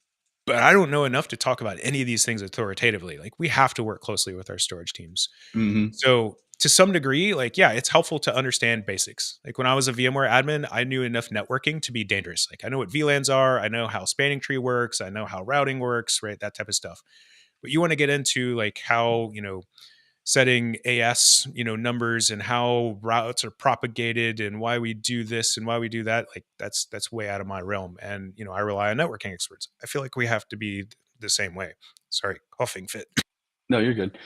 but I don't know enough to talk about any of these things authoritatively. Like, we have to work closely with our storage teams. Hmm. So to some degree, like, yeah, it's helpful to understand basics. Like when I was a VMware admin, I knew enough networking to be dangerous. Like I know what VLANs are, I know how spanning tree works, I know how routing works, right? That type of stuff. But you want to get into like how, setting AS, numbers and how routes are propagated and why we do this and why we do that. Like that's way out of my realm. And, I rely on networking experts. I feel like we have to be the same way. Sorry, coughing fit. No, you're good.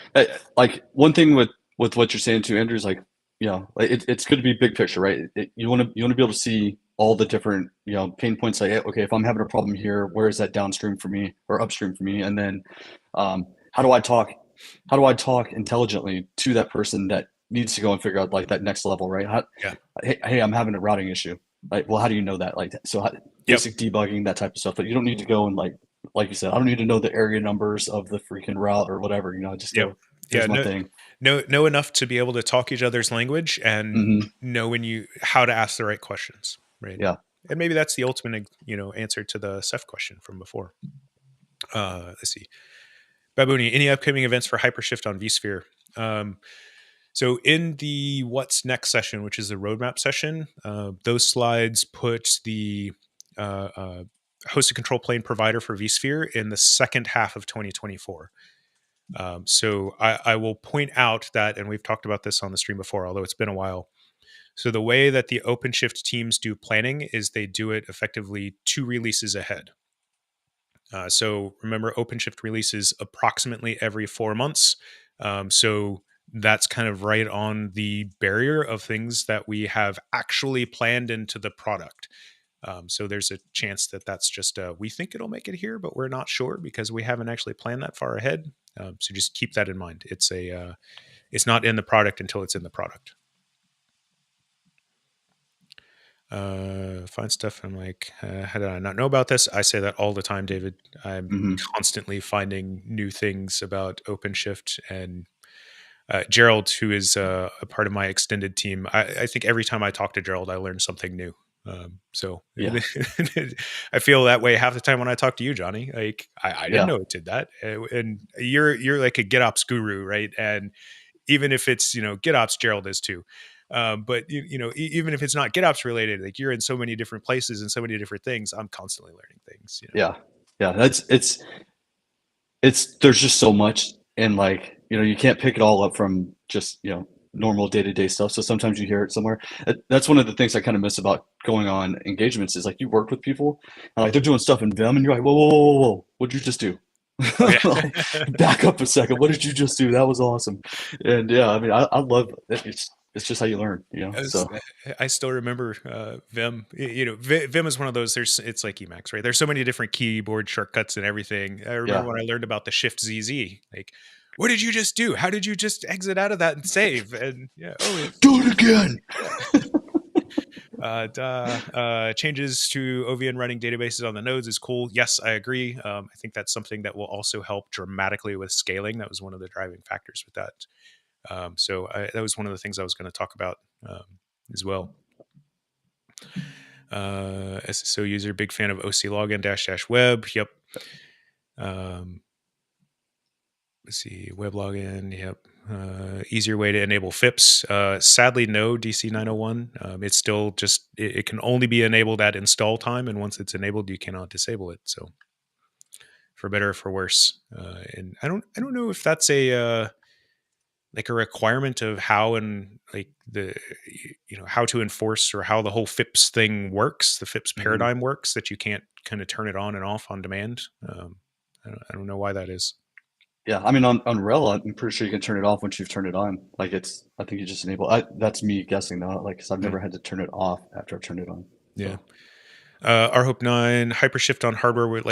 Like one thing with what you're saying too, Andrew, is like, like it's good to be big picture, right? You want to be able to see all the different pain points. Like, okay, if I'm having a problem here, where is that downstream for me or upstream for me? And then how do I talk? How do I talk intelligently to that person that needs to go and figure out like that next level, right? Yeah. Hey, I'm having a routing issue. Like, well, how do you know that? Like, so basic debugging, that type of stuff. But you don't need to go and like you said, I don't need to know the area numbers of the freaking route or whatever. Just go, here's my thing. Know enough to be able to talk each other's language and know how to ask the right questions, right? Yeah. And maybe that's the ultimate, answer to the Seph question from before. Let's see. Babooni, any upcoming events for Hypershift on vSphere? So in the What's Next session, which is the roadmap session, those slides put the hosted control plane provider for vSphere in the second half of 2024. So I will point out that, and we've talked about this on the stream before, although it's been a while. So the way that the OpenShift teams do planning is they do it effectively 2 releases ahead. So remember, OpenShift releases approximately every 4 months. So that's kind of right on the barrier of things that we have actually planned into the product. So there's a chance that that's just we think it'll make it here, but we're not sure because we haven't actually planned that far ahead. So just keep that in mind. It's not in the product until it's in the product. Find stuff. I'm like, how did I not know about this? I say that all the time, David. I'm constantly finding new things about OpenShift. And Gerald, who is a part of my extended team, I think every time I talk to Gerald, I learn something new. So yeah. I feel that way half the time when I talk to you, Jonny. Like I didn't know it did that. And you're like a GitOps guru, right? And even if it's GitOps, Gerald is too. But even if it's not GitOps related, like you're in so many different places and so many different things, I'm constantly learning things. Yeah. It's there's just so much, and like you can't pick it all up from just normal day-to-day stuff. So sometimes you hear it somewhere. That's one of the things I kind of miss about going on engagements is like you work with people and like they're doing stuff in Vim and you're like, whoa, what'd you just do? Like, back up a second. What did you just do? That was awesome. And yeah, I mean, I love it. it's just how you learn, you know. So I still remember Vim. Vim is one of those. It's like Emacs, right? There's so many different keyboard shortcuts and everything. I remember yeah, when I learned about the Shift ZZ. Like, what did you just do? How did you just exit out of that and save? And do it again. Changes to OVN running databases on the nodes is cool. Yes, I agree. I think that's something that will also help dramatically with scaling. That was one of the driving factors with that. That was one of the things I was going to talk about as well. SSO user, big fan of OC login -- web. Yep. Let's see, web login. Yep. Easier way to enable FIPS. Sadly, no DC 901. It's still just it can only be enabled at install time, and once it's enabled, you cannot disable it. So, for better or for worse, and I don't know if that's a like a requirement of how and like the how to enforce or how the whole FIPS thing works, the FIPS paradigm works, that you can't kind of turn it on and off on demand. I don't know why that is. Yeah, I mean on RHEL, I'm pretty sure you can turn it off once you've turned it on. Like I think you just enable. That's me guessing though. Like, cause I've never had to turn it off after I've turned it on. Yeah. RHOPE 9 hypershift on hardware with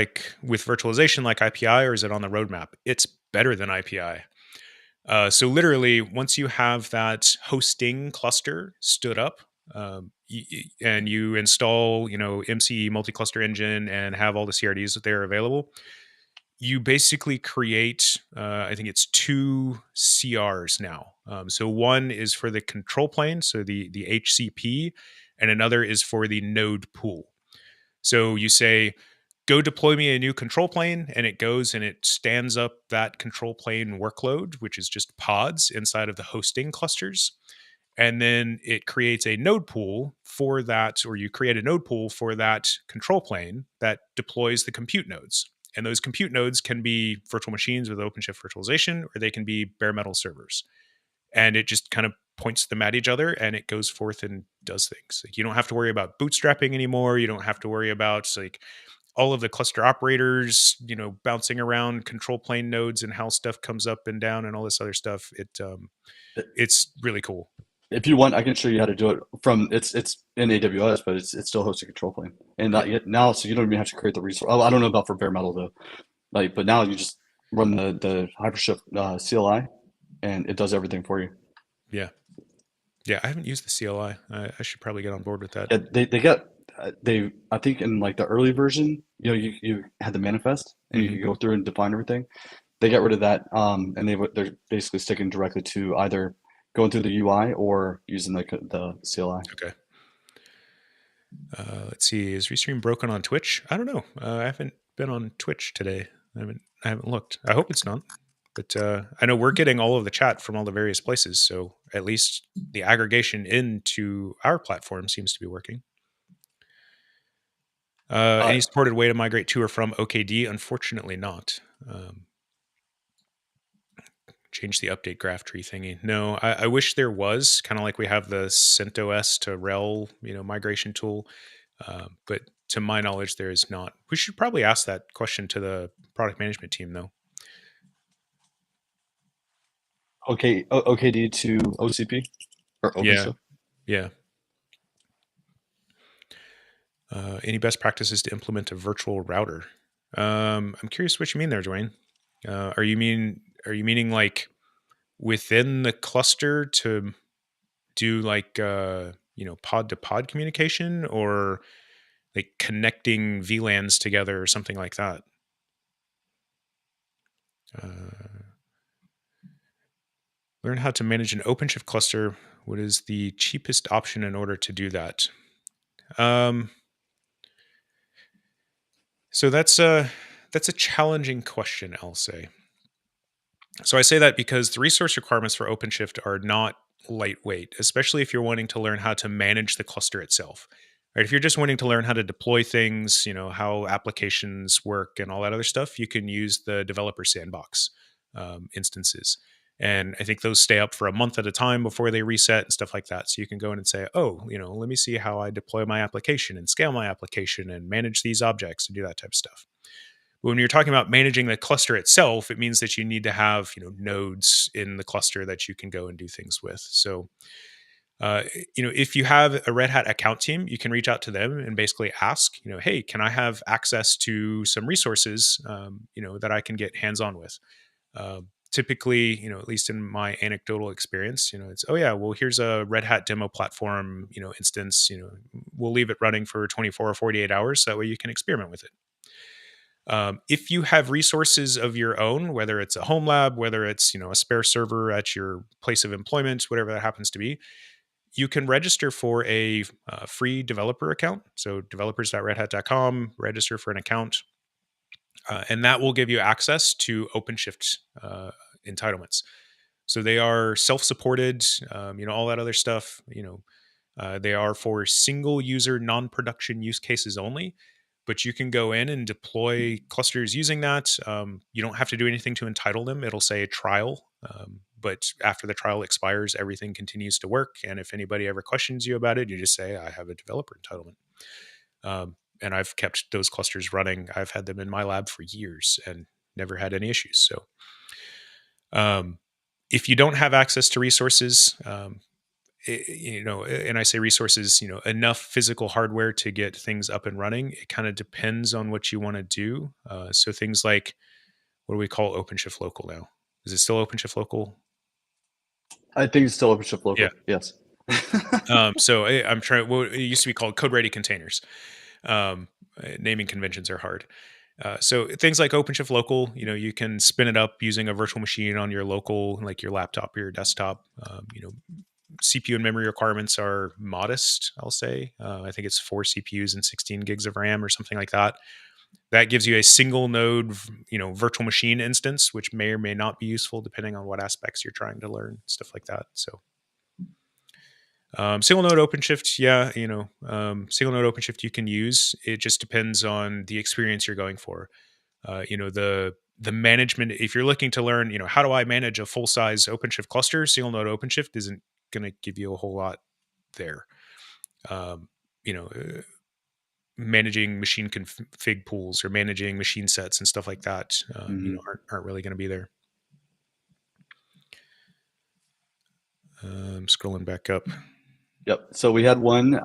virtualization like IPI, or is it on the roadmap? It's better than IPI. So literally, once you have that hosting cluster stood up, and you install, MCE multi-cluster engine and have all the CRDs that are available, you basically create, I think it's 2 CRs now. So one is for the control plane, so the HCP, and another is for the node pool. So you say, go deploy me a new control plane, and it goes and it stands up that control plane workload, which is just pods inside of the hosting clusters. And then it creates a node pool for that, or you create a node pool for that control plane that deploys the compute nodes. And those compute nodes can be virtual machines with OpenShift virtualization, or they can be bare metal servers. And it just kind of points them at each other, and it goes forth and does things. Like, you don't have to worry about bootstrapping anymore. You don't have to worry about like all of the cluster operators, bouncing around control plane nodes and how stuff comes up and down and all this other stuff. It's really cool. If you want, I can show you how to do it from it's in AWS, but it's still hosted control plane. And now, so you don't even have to create the resource. Oh, I don't know about for bare metal though. Like, but now you just run the hypershift CLI, and it does everything for you. Yeah. I haven't used the CLI. I should probably get on board with that. Yeah, I think in like the early version, you had the manifest, and you could go through and define everything. They got rid of that, and they're basically sticking directly to either going through the UI or using the CLI. Okay. Let's see. Is Restream broken on Twitch? I don't know. I haven't been on Twitch today. I haven't looked. I hope it's not. But I know we're getting all of the chat from all the various places, so at least the aggregation into our platform seems to be working. Any supported way to migrate to or from OKD? Unfortunately not. Change the update graph tree thingy. No, I wish there was, kind of like we have the CentOS to RHEL, migration tool. But to my knowledge, there is not. We should probably ask that question to the product management team, though. Okay, OKD to OCP or OpenShift? Yeah. Any best practices to implement a virtual router? I'm curious what you mean there, Dwayne. Are you meaning like within the cluster to do like pod to pod communication, or like connecting VLANs together or something like that? Learn how to manage an OpenShift cluster. What is the cheapest option in order to do that? So that's a challenging question, I'll say. So I say that because the resource requirements for OpenShift are not lightweight, especially if you're wanting to learn how to manage the cluster itself. Right? If you're just wanting to learn how to deploy things, how applications work and all that other stuff, you can use the developer sandbox instances. And I think those stay up for a month at a time before they reset and stuff like that. So you can go in and say, let me see how I deploy my application and scale my application and manage these objects and do that type of stuff. But when you're talking about managing the cluster itself, it means that you need to have, nodes in the cluster that you can go and do things with. So If you have a Red Hat account team, you can reach out to them and basically ask, hey, can I have access to some resources, that I can get hands-on with? Typically, at least in my anecdotal experience, it's, oh yeah, well, here's a Red Hat demo platform, instance, we'll leave it running for 24 or 48 hours. So that way you can experiment with it. If you have resources of your own, whether it's a home lab, whether it's, a spare server at your place of employment, whatever that happens to be, you can register for a free developer account. So developers.redhat.com, register for an account. And that will give you access to OpenShift entitlements. So they are self-supported, all that other stuff. They are for single user, non-production use cases only. But you can go in and deploy clusters using that. You don't have to do anything to entitle them. It'll say trial. But after the trial expires, everything continues to work. And if anybody ever questions you about it, you just say, I have a developer entitlement. And I've kept those clusters running. I've had them in my lab for years and never had any issues. So if you don't have access to resources, and I say resources, enough physical hardware to get things up and running, it kind of depends on what you want to do. So things like, what do we call OpenShift Local now? Is it still OpenShift Local? I think it's still OpenShift Local. Yeah. Yes. So I'm trying. Well, it used to be called code ready containers. Naming conventions are hard. So things like OpenShift Local, you can spin it up using a virtual machine on your local, like your laptop or your desktop. CPU and memory requirements are modest, I'll say. I think it's 4 CPUs and 16 gigs of RAM or something like that. That gives you a single node, virtual machine instance, which may or may not be useful depending on what aspects you're trying to learn, stuff like that. So single node OpenShift, yeah, single node OpenShift you can use. It just depends on the experience you're going for. The management, if you're looking to learn, how do I manage a full size OpenShift cluster, single node OpenShift isn't going to give you a whole lot there. Managing machine config pools or managing machine sets and stuff like that, aren't really going to be there. Scrolling back up. Yep. So we had one,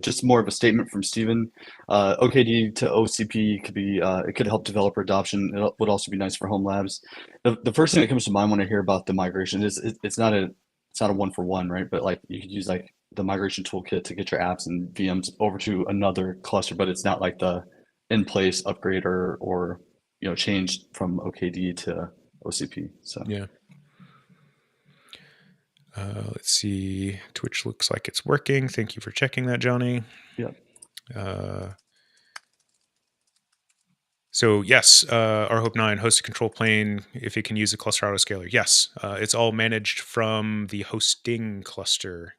just more of a statement from Steven. OKD to OCP could be, it could help developer adoption. It would also be nice for home labs. The first thing that comes to mind when I hear about the migration is it's not a one-for-one, right? But like you could use like the migration toolkit to get your apps and VMs over to another cluster, but it's not like the in-place upgrade or change from OKD to OCP. So yeah. Let's see. Twitch looks like it's working. Thank you for checking that, Jonny. Yeah. So yes, RHOPE 9 hosted control plane, if it can use a cluster autoscaler. Yes, it's all managed from the hosting cluster.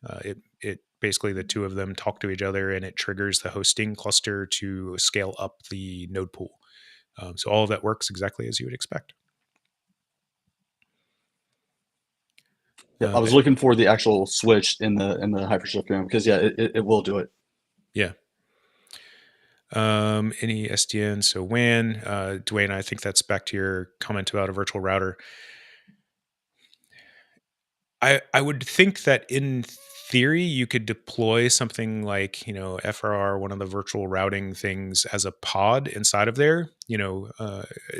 It basically, the two of them talk to each other and it triggers the hosting cluster to scale up the node pool. So all of that works exactly as you would expect. Yeah, I was looking for the actual switch in the HyperShift VM because it will do it. Yeah. Any SDN, so WAN, Dwayne, I think that's back to your comment about a virtual router. I would think that in theory you could deploy something like, FRR, one of the virtual routing things, as a pod inside of there.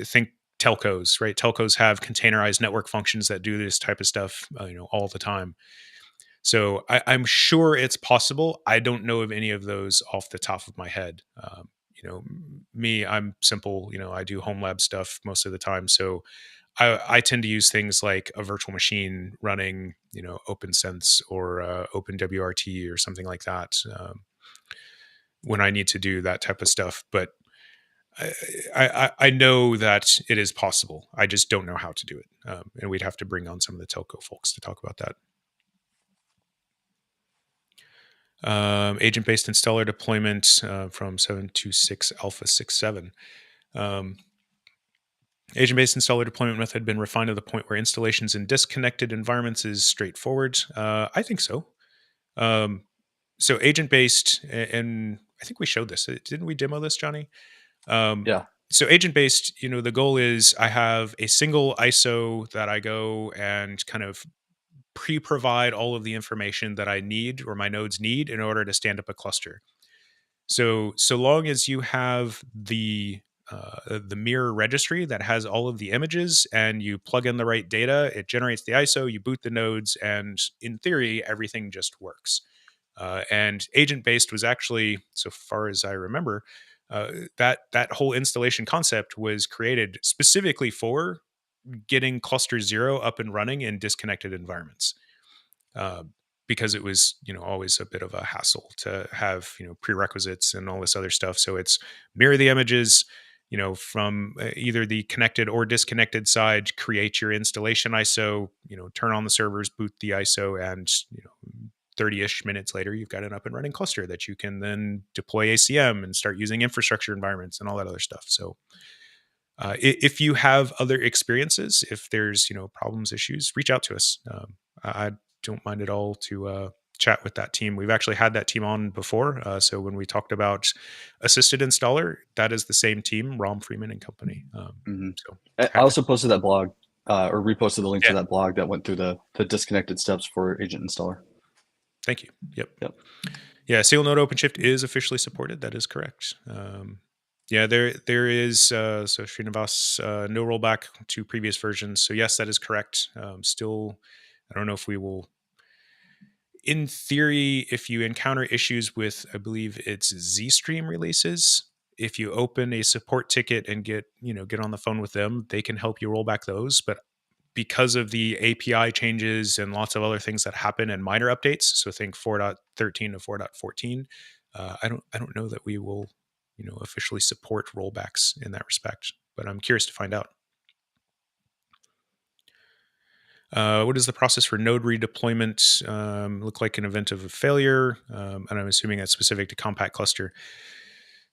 Think telcos, right? Telcos have containerized network functions that do this type of stuff, all the time. So I'm sure it's possible. I don't know of any of those off the top of my head. Me, I'm simple. I do home lab stuff most of the time. So I tend to use things like a virtual machine running, OpenSense or OpenWRT or something like that when I need to do that type of stuff. But I know that it is possible. I just don't know how to do it. And we'd have to bring on some of the telco folks to talk about that. Agent-based installer deployment from 726 Alpha 67. Agent-based installer deployment method had been refined to the point where installations in disconnected environments is straightforward. I think so. So agent-based, and I think we showed this. Didn't we demo this, Jonny? Yeah. So agent-based, the goal is I have a single ISO that I go and kind of pre-provide all of the information that I need or my nodes need in order to stand up a cluster. So long as you have the mirror registry that has all of the images and you plug in the right data, it generates the ISO, you boot the nodes, and in theory, everything just works. And agent-based was actually, so far as I remember, that whole installation concept was created specifically for getting cluster 0 up and running in disconnected environments. Because it was, always a bit of a hassle to have, prerequisites and all this other stuff. So it's mirror the images, from either the connected or disconnected side, create your installation ISO, turn on the servers, boot the ISO, and, 30-ish minutes later, you've got an up and running cluster that you can then deploy ACM and start using infrastructure environments and all that other stuff. So if you have other experiences, if there's, problems, issues, reach out to us. I don't mind at all to chat with that team. We've actually had that team on before. So when we talked about assisted installer, that is the same team, Rom Freeman and Company. So I also posted that blog or reposted the link to Yeah. that blog that went through the disconnected steps for agent installer. Thank you. Yep. Yeah, single node OpenShift is officially supported. That is correct. Yeah, there is, so Srinivas, no rollback to previous versions. So yes, that is correct. Still, I don't know if we will, in theory, if you encounter issues with, I believe it's ZStream releases, if you open a support ticket and get on the phone with them, they can help you roll back those. But because of the API changes and lots of other things that happen and minor updates, so think 4.13 to 4.14, I don't know that we will, officially support rollbacks in that respect, but I'm curious to find out. What does the process for node redeployment look like in event of a failure? And I'm assuming that's specific to compact cluster.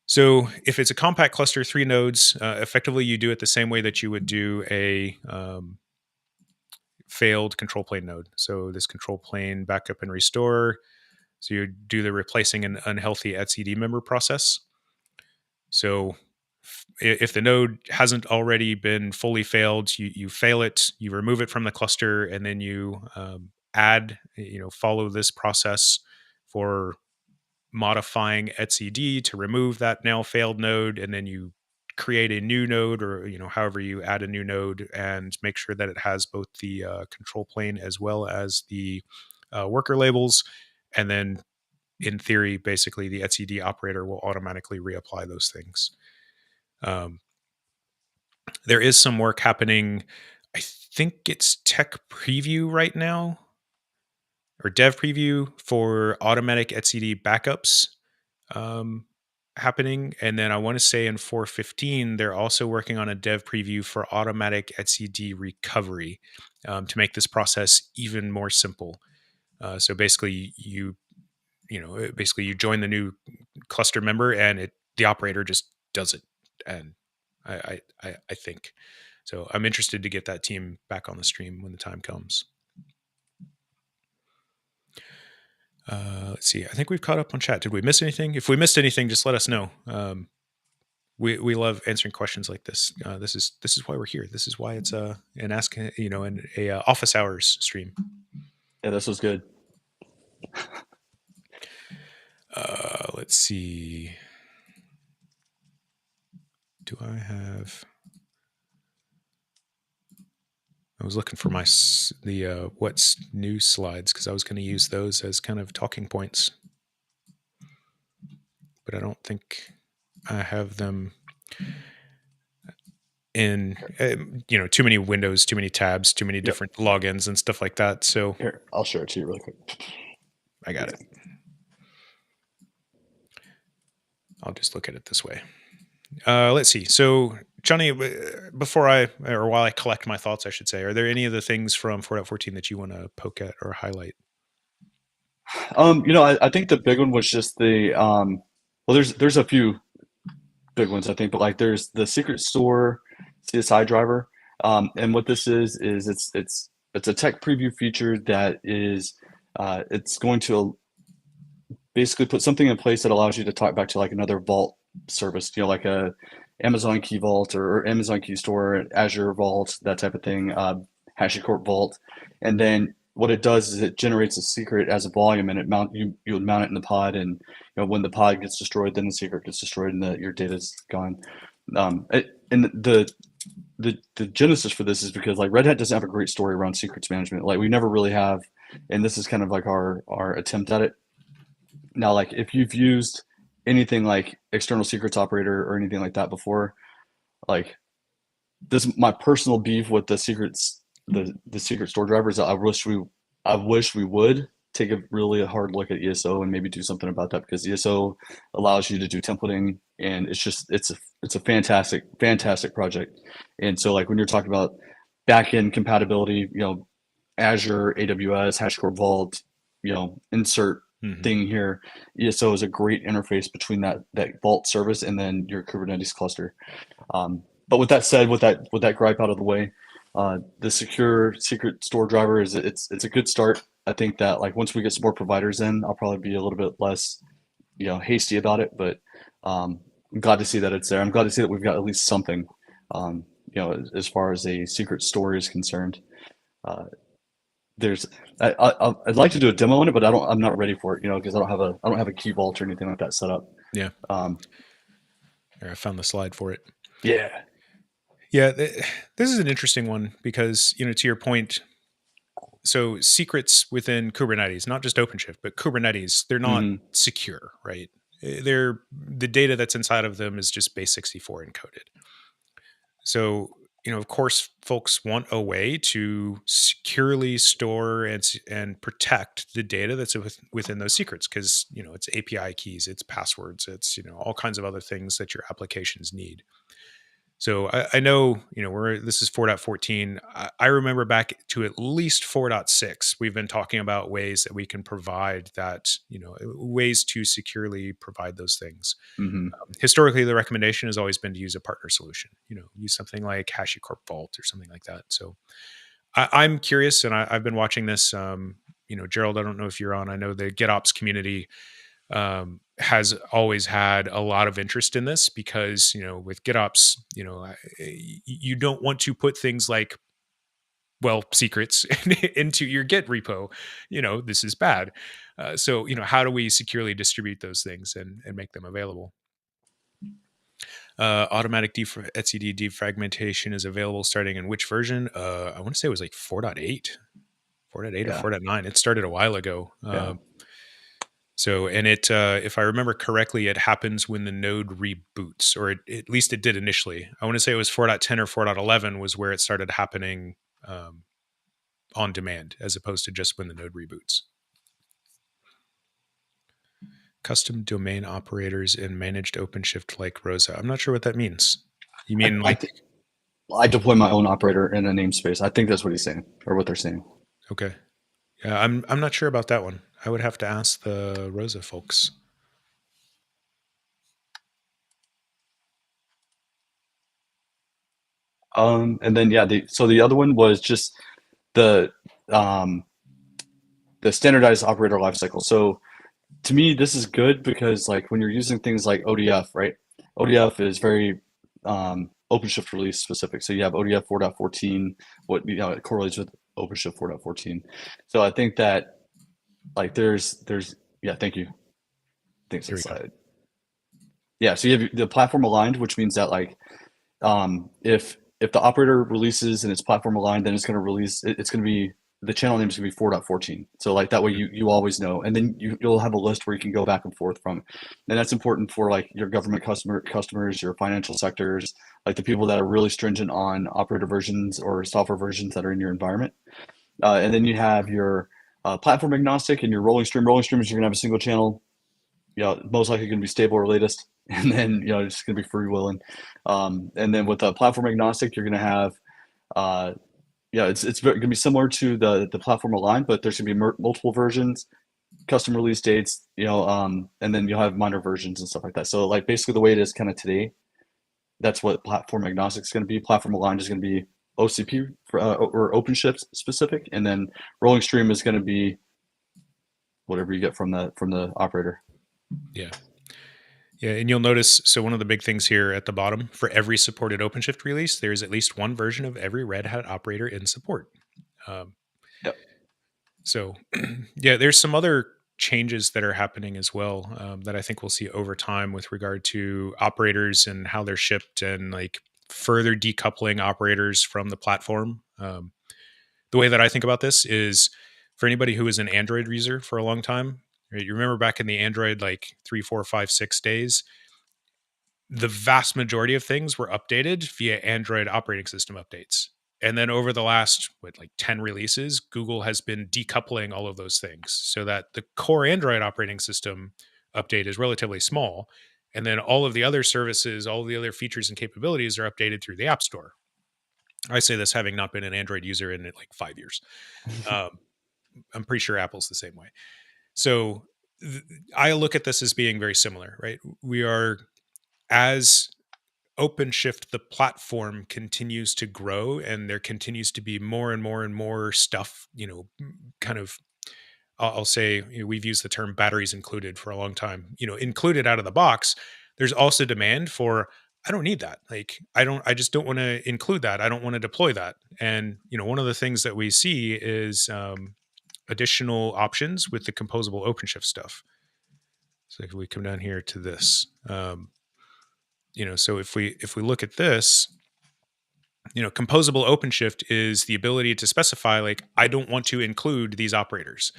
So if it's a compact cluster, 3 nodes, effectively you do it the same way that you would do a failed control plane node. So this control plane backup and restore. So you do the replacing an unhealthy etcd member process. So if the node hasn't already been fully failed, you fail it, you remove it from the cluster, and then you add, follow this process for modifying etcd to remove that now failed node, and then you create a new node, or however you add a new node, and make sure that it has both the control plane as well as the worker labels, and then in theory, basically the etcd operator will automatically reapply those things. There is some work happening. I think it's tech preview right now, or dev preview for automatic etcd backups happening. And then I want to say in 4.15, they're also working on a dev preview for automatic etcd recovery to make this process even more simple. So basically you join the new cluster member and the operator just does it. And I think so. I'm interested to get that team back on the stream when the time comes. Let's see. I think we've caught up on chat. Did we miss anything? If we missed anything, just let us know. We love answering questions like this. This is why we're here. This is why it's an ask, an office hours stream. Yeah, this was good. Let's see. Do I have? I was looking for the what's new slides because I was going to use those as kind of talking points, but I don't think I have them in. Too many windows, too many tabs, too many different logins and stuff like that. So Here, I'll share it to you really quick. I got it. I'll just look at it this way. Let's see. So, Jonny, while I collect my thoughts, I should say, are there any of the things from 4.14 that you want to poke at or highlight? I think the big one was just the there's a few big ones, I think, but like there's the secret store CSI driver, and what this is it's a tech preview feature that is it's going to basically put something in place that allows you to talk back to like another vault service, like a Amazon Key Vault or Amazon Key Store, Azure Vault, that type of thing, HashiCorp Vault. And then what it does is it generates a secret as a volume, and you would mount it in the pod, and when the pod gets destroyed, then the secret gets destroyed, and your data's gone. And the genesis for this is because like Red Hat doesn't have a great story around secrets management. Like we never really have, and this is kind of like our attempt at it. Now, like if you've used anything like external secrets operator or anything like that before, like this my personal beef with the secrets the secret store drivers. I wish we would take a really hard look at ESO and maybe do something about that, because ESO allows you to do templating, and it's a fantastic project. And so like when you're talking about backend compatibility, Azure, AWS, HashiCorp Vault, insert thing here, ESO is a great interface between that Vault service and then your Kubernetes cluster. But with that said, with that gripe out of the way, the secure secret store driver it's a good start. I think that like once we get some more providers in, I'll probably be a little bit less, hasty about it. But I'm glad to see that it's there. I'm glad to see that we've got at least something, as far as a secret store is concerned. I'd like to do a demo on it, but I'm not ready for it, because I don't have a key vault or anything like that set up. Yeah. Here, I found the slide for it. Yeah. Yeah, this is an interesting one because, to your point, so secrets within Kubernetes, not just OpenShift, but Kubernetes, they're not secure, right? The data that's inside of them is just base64 encoded. So, of course, folks want a way to securely store and protect the data that's within those secrets, because, it's API keys, it's passwords, it's, all kinds of other things that your applications need. So I know, this is 4.14. I remember back to at least 4.6, we've been talking about ways that we can provide that, ways to securely provide those things. Historically, the recommendation has always been to use a partner solution, use something like HashiCorp Vault or something like that. So I'm curious, and I've been watching this, Gerald, I don't know if you're on. I know the GitOps community has always had a lot of interest in this because, with GitOps, you don't want to put things like, secrets into your Git repo. This is bad. So, how do we securely distribute those things and make them available? Automatic etcd defragmentation is available starting in which version? I want to say it was like 4.8 or 4.9. It started a while ago. So, and it, if I remember correctly, it happens when the node reboots, or at least it did initially. I want to say it was 4.10 or 4.11 was where it started happening on demand, as opposed to just when the node reboots. Custom domain operators in managed OpenShift like Rosa. I'm not sure what that means. You mean I deploy my own operator in a namespace. I think that's what he's saying, or what they're saying. Okay. Yeah, I'm not sure about that one. I would have to ask the Rosa folks. And then so the other one was just the standardized operator lifecycle. So to me, this is good because like when you're using things like ODF, right? ODF is very OpenShift release specific. So you have ODF 4.14, it correlates with OpenShift 4.14. So I think that like there's thank you. Thanks for the slide. Yeah, so you have the platform aligned, which means that like if the operator releases and it's platform aligned, then it's going to release. It's going to be the channel name is going to be 4.14. So like that way you always know, and then you'll have a list where you can go back and forth from. And that's important for like your government customers, your financial sectors, like the people that are really stringent on operator versions or software versions that are in your environment. And then you have your platform agnostic and your rolling stream. Rolling stream is you're going to have a single channel. Most likely going to be stable or latest, and then it's going to be freewheeling. And then with the platform agnostic, you're going to have it's going to be similar to the platform aligned, but there's going to be multiple versions, custom release dates, and then you'll have minor versions and stuff like that. So like basically the way it is kind of today, that's what platform agnostic is going to be. Platform aligned is going to be OCP or OpenShift specific, and then rolling stream is going to be whatever you get from the operator. Yeah. Yeah, and you'll notice, so one of the big things here at the bottom, for every supported OpenShift release, there's at least one version of every Red Hat operator in support. Yep. So yeah, there's some other changes that are happening as well, that I think we'll see over time with regard to operators and how they're shipped, and like further decoupling operators from the platform. The way that I think about this is, for anybody who was an Android user for a long time, right, you remember back in the Android like 3, 4, 5, 6 days, the vast majority of things were updated via Android operating system updates. And then over the last, like 10 releases, Google has been decoupling all of those things so that the core Android operating system update is relatively small. And then all of the other services, all of the other features and capabilities are updated through the App Store. I say this having not been an Android user in like 5 years. I'm pretty sure Apple's the same way. So I look at this as being very similar, right? We are, as OpenShift, the platform, continues to grow, and there continues to be more and more and more stuff, kind of, I'll say, we've used the term batteries included for a long time, included out of the box. There's also demand for, I don't need that. Like, I just don't want to include that. I don't want to deploy that. And, one of the things that we see is additional options with the composable OpenShift stuff. So if we come down here to this, so if we look at this, composable OpenShift is the ability to specify, like, I don't want to include these operators.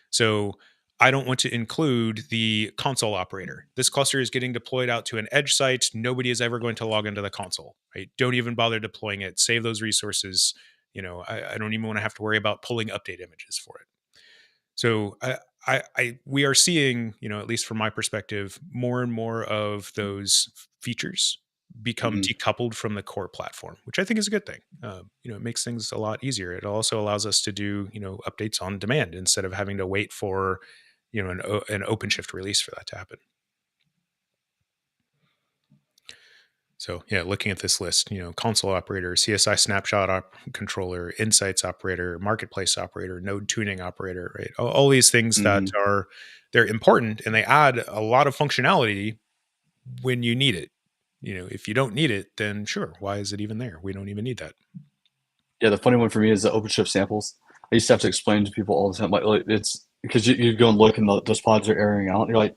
So I don't want to include the console operator. This cluster is getting deployed out to an edge site. Nobody is ever going to log into the console, right? Don't even bother deploying it. Save those resources. I don't even want to have to worry about pulling update images for it. So we are seeing, at least from my perspective, more and more of those features become decoupled from the core platform, which I think is a good thing. It makes things a lot easier. It also allows us to do, updates on demand instead of having to wait for, an OpenShift release for that to happen. So yeah, looking at this list, console operator, CSI snapshot controller, insights operator, marketplace operator, node tuning operator, right? All these things that they're important, and they add a lot of functionality when you need it. If you don't need it, then sure, why is it even there? We don't even need that. Yeah, the funny one for me is the OpenShift samples. I used to have to explain to people all the time, like it's because you go and look and those pods are airing out. And you're like,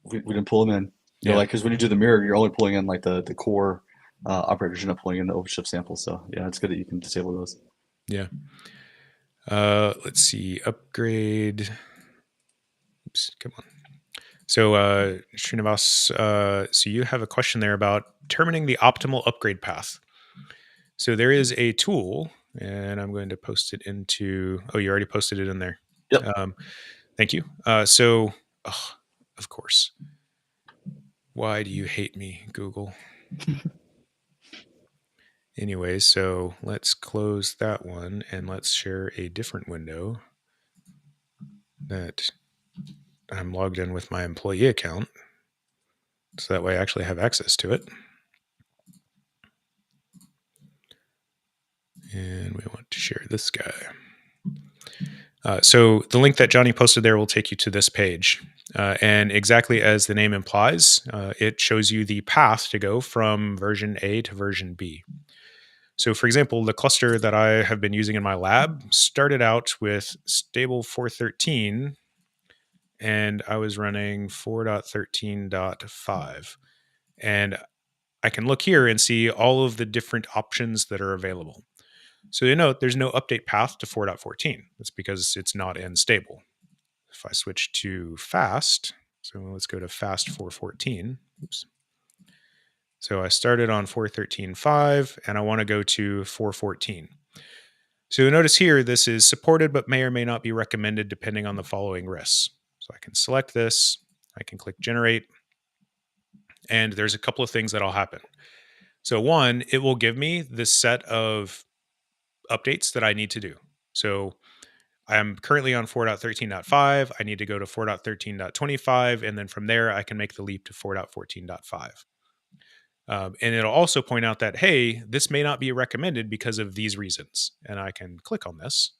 we didn't pull them in. Like, because when you do the mirror, you're only pulling in like the core operators. You're not pulling in the OpenShift samples. So yeah, it's good that you can disable those. Yeah. Let's see. Upgrade. Oops, come on. So Srinivas, so you have a question there about determining the optimal upgrade path. So there is a tool, and I'm going to post it into. Oh, you already posted it in there. Yep. Thank you. Of course. Why do you hate me, Google? Anyways, so let's close that one and let's share a different window that I'm logged in with my employee account. So that way I actually have access to it. And we want to share this guy. So the link that Jonny posted there will take you to this page. And exactly as the name implies, it shows you the path to go from version A to version B. So for example, the cluster that I have been using in my lab started out with stable 4.13, and I was running 4.13.5. And I can look here and see all of the different options that are available. So there's no update path to 4.14. That's because it's not in stable. If I switch to fast, so let's go to fast 4.14. Oops. So I started on 4.13.5 and I want to go to 4.14. So you'll notice here, this is supported, but may or may not be recommended depending on the following risks. So I can select this, I can click generate, and there's a couple of things that'll happen. So one, it will give me this set of updates that I need to do. So I'm currently on 4.13.5. I need to go to 4.13.25. And then from there, I can make the leap to 4.14.5. And it'll also point out that, hey, this may not be recommended because of these reasons. And I can click on this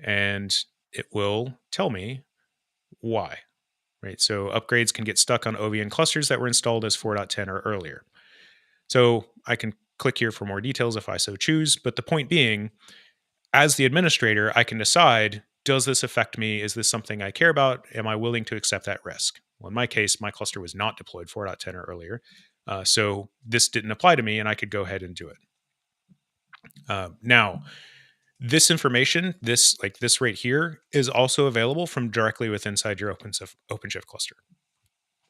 and it will tell me why, right? So upgrades can get stuck on OVN clusters that were installed as 4.10 or earlier. So I can click here for more details if I so choose. But the point being, as the administrator, I can decide, does this affect me? Is this something I care about? Am I willing to accept that risk? Well, in my case, my cluster was not deployed 4.10 or earlier. So this didn't apply to me, and I could go ahead and do it. Now, this information, this right here, is also available from directly within inside your OpenShift cluster.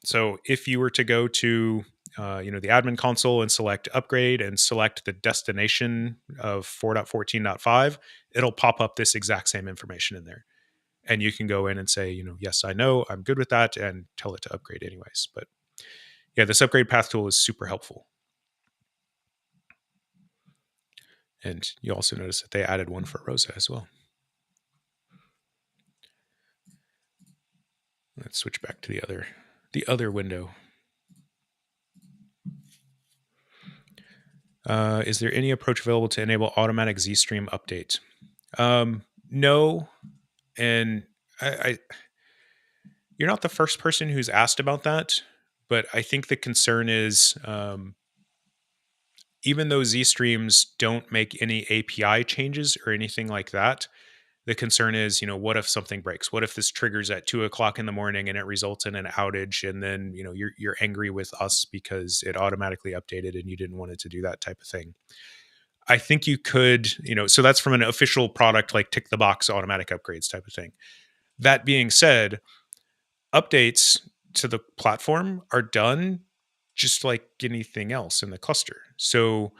So if you were to go to the admin console and select upgrade and select the destination of 4.14.5, it'll pop up this exact same information in there. And you can go in and say, yes, I know, I'm good with that, and tell it to upgrade anyways. But yeah, this upgrade path tool is super helpful. And you also notice that they added one for Rosa as well. Let's switch back to the other window. Is there any approach available to enable automatic ZStream update? No. And I you're not the first person who's asked about that, but I think the concern is even though ZStreams don't make any API changes or anything like that, the concern is, what if something breaks? What if this triggers at 2:00 in the morning and it results in an outage, and then you're angry with us because it automatically updated and you didn't want it to do that type of thing. I think you could, so that's from an official product, like tick the box automatic upgrades type of thing. That being said, updates to the platform are done just like anything else in the cluster. So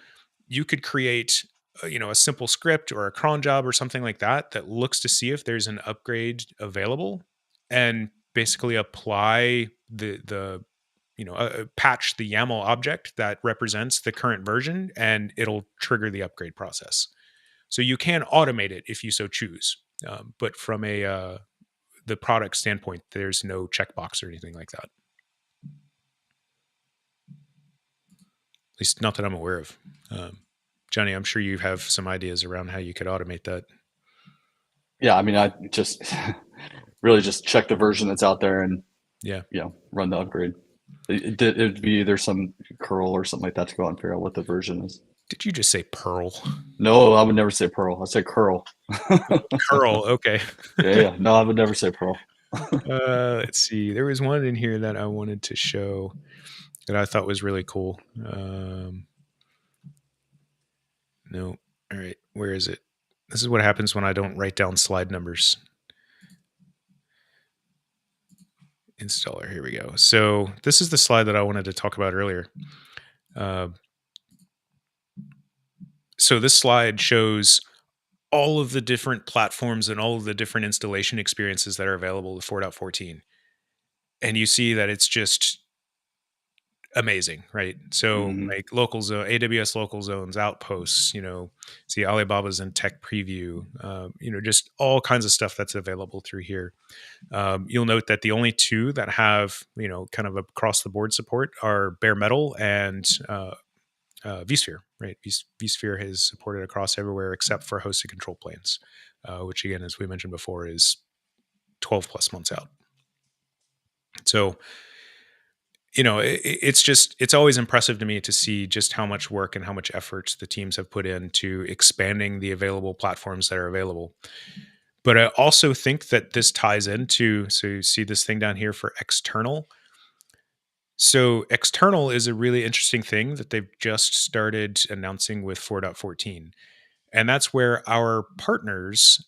you could create a simple script or a cron job or something like that looks to see if there's an upgrade available, and basically apply the patch the YAML object that represents the current version, and it'll trigger the upgrade process. So you can automate it if you so choose, but from the product standpoint, there's no checkbox or anything like that. At least not that I'm aware of. Jonny, I'm sure you have some ideas around how you could automate that. Yeah, I mean, I just really just check the version that's out there and run the upgrade. It'd be either some curl or something like that to go out and figure out what the version is. Did you just say Perl? No, I would never say Perl. I say curl. Curl, okay. Yeah. No, I would never say Perl. Let's see. There was one in here that I wanted to show that I thought was really cool. No. All right. Where is it? This is what happens when I don't write down slide numbers. Installer. Here we go. So this is the slide that I wanted to talk about earlier. So this slide shows all of the different platforms and all of the different installation experiences that are available with 4.14. And you see that it's just amazing, right? So like local zone, AWS local zones, outposts, see Alibaba's in tech preview, just all kinds of stuff that's available through here. You'll note that the only two that have, kind of across the board support are bare metal and vSphere, right? vSphere is supported across everywhere except for hosted control planes, which again, as we mentioned before, is 12 plus months out. So, it's always impressive to me to see just how much work and how much effort the teams have put into expanding the available platforms that are available. But I also think that this ties into, so you see this thing down here for external. So external is a really interesting thing that they've just started announcing with 4.14. And that's where our partners,